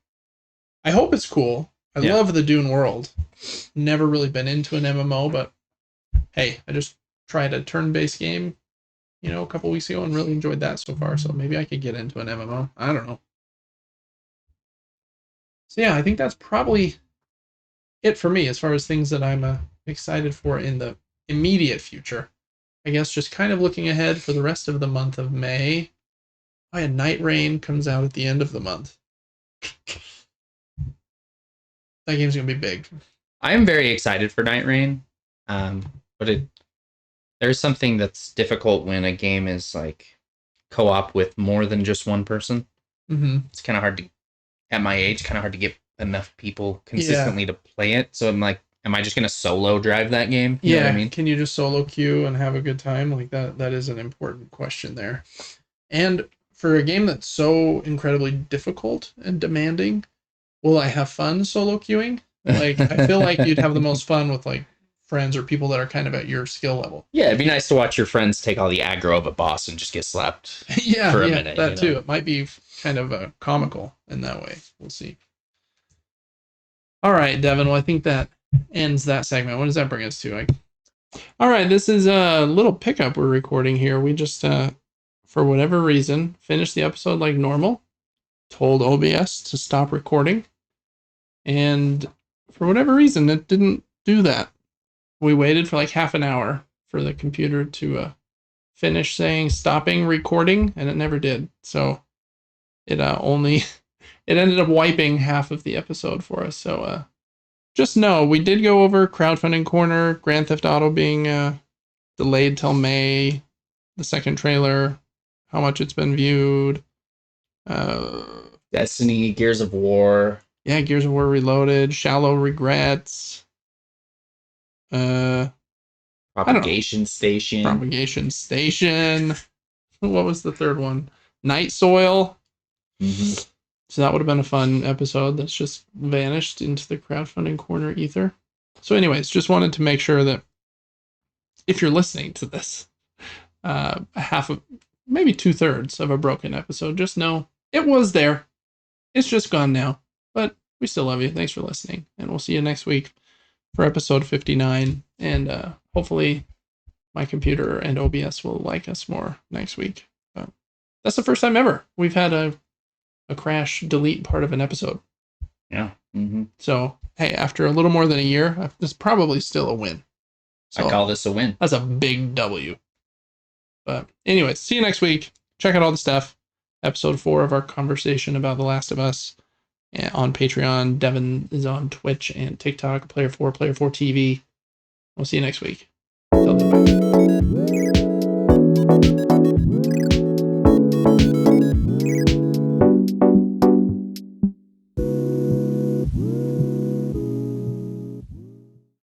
I hope it's cool. I love the Dune world. Never really been into an MMO, but hey, I just tried a turn-based game, a couple weeks ago and really enjoyed that so far. So maybe I could get into an MMO. I don't know. So yeah, I think that's probably it for me as far as things that I'm excited for in the immediate future. I guess just kind of looking ahead for the rest of the month of May. Night Rain comes out at the end of the month. That game's going to be big. I am very excited for Night Rain, but there's something that's difficult when a game is like co-op with more than just one person. Mm-hmm. It's kind of hard to, at my age, kind of hard to get enough people consistently to play it. So I'm like, am I just going to solo drive that game? You know what I mean? Can you just solo queue and have a good time? Like that is an important question there. And for a game that's so incredibly difficult and demanding, will I have fun solo queuing? Like, I feel like you'd have the most fun with like friends or people that are kind of at your skill level. Yeah, it'd be nice to watch your friends take all the aggro of a boss and just get slapped Yeah, for a yeah, minute. that too. It might be kind of comical in that way. We'll see. All right, Devin. Well, I think that ends that segment. What does that bring us to? All right, this is a little pickup we're recording here. We just, for whatever reason, finished the episode like normal, told OBS to stop recording, and for whatever reason, it didn't do that. We waited for like half an hour for the computer to finish saying stopping recording, and it never did. So it it ended up wiping half of the episode for us. So just know we did go over crowdfunding corner, Grand Theft Auto being delayed till May, the second trailer, how much it's been viewed, Destiny, Gears of War. Yeah, Gears of War Reloaded, Shallow Regrets, Propagation Station. Propagation Station. What was the third one? Night Soil. Mm-hmm. So that would have been a fun episode that's just vanished into the crowdfunding corner ether. So anyways, just wanted to make sure that if you're listening to this, half of, maybe 2/3 of a broken episode, just know it was there. It's just gone now. But we still love you. Thanks for listening. And we'll see you next week for episode 59. And hopefully my computer and OBS will like us more next week. That's the first time ever we've had a crash delete part of an episode. Yeah. Mm-hmm. So, hey, after a little more than a year, this is probably still a win. So I call this a win. That's a big W. But anyways, see you next week. Check out all the stuff. Episode 4 of our conversation about The Last of Us on Patreon. Devin is on Twitch and TikTok, Player 4 TV. We'll see you next week. Till then, bye.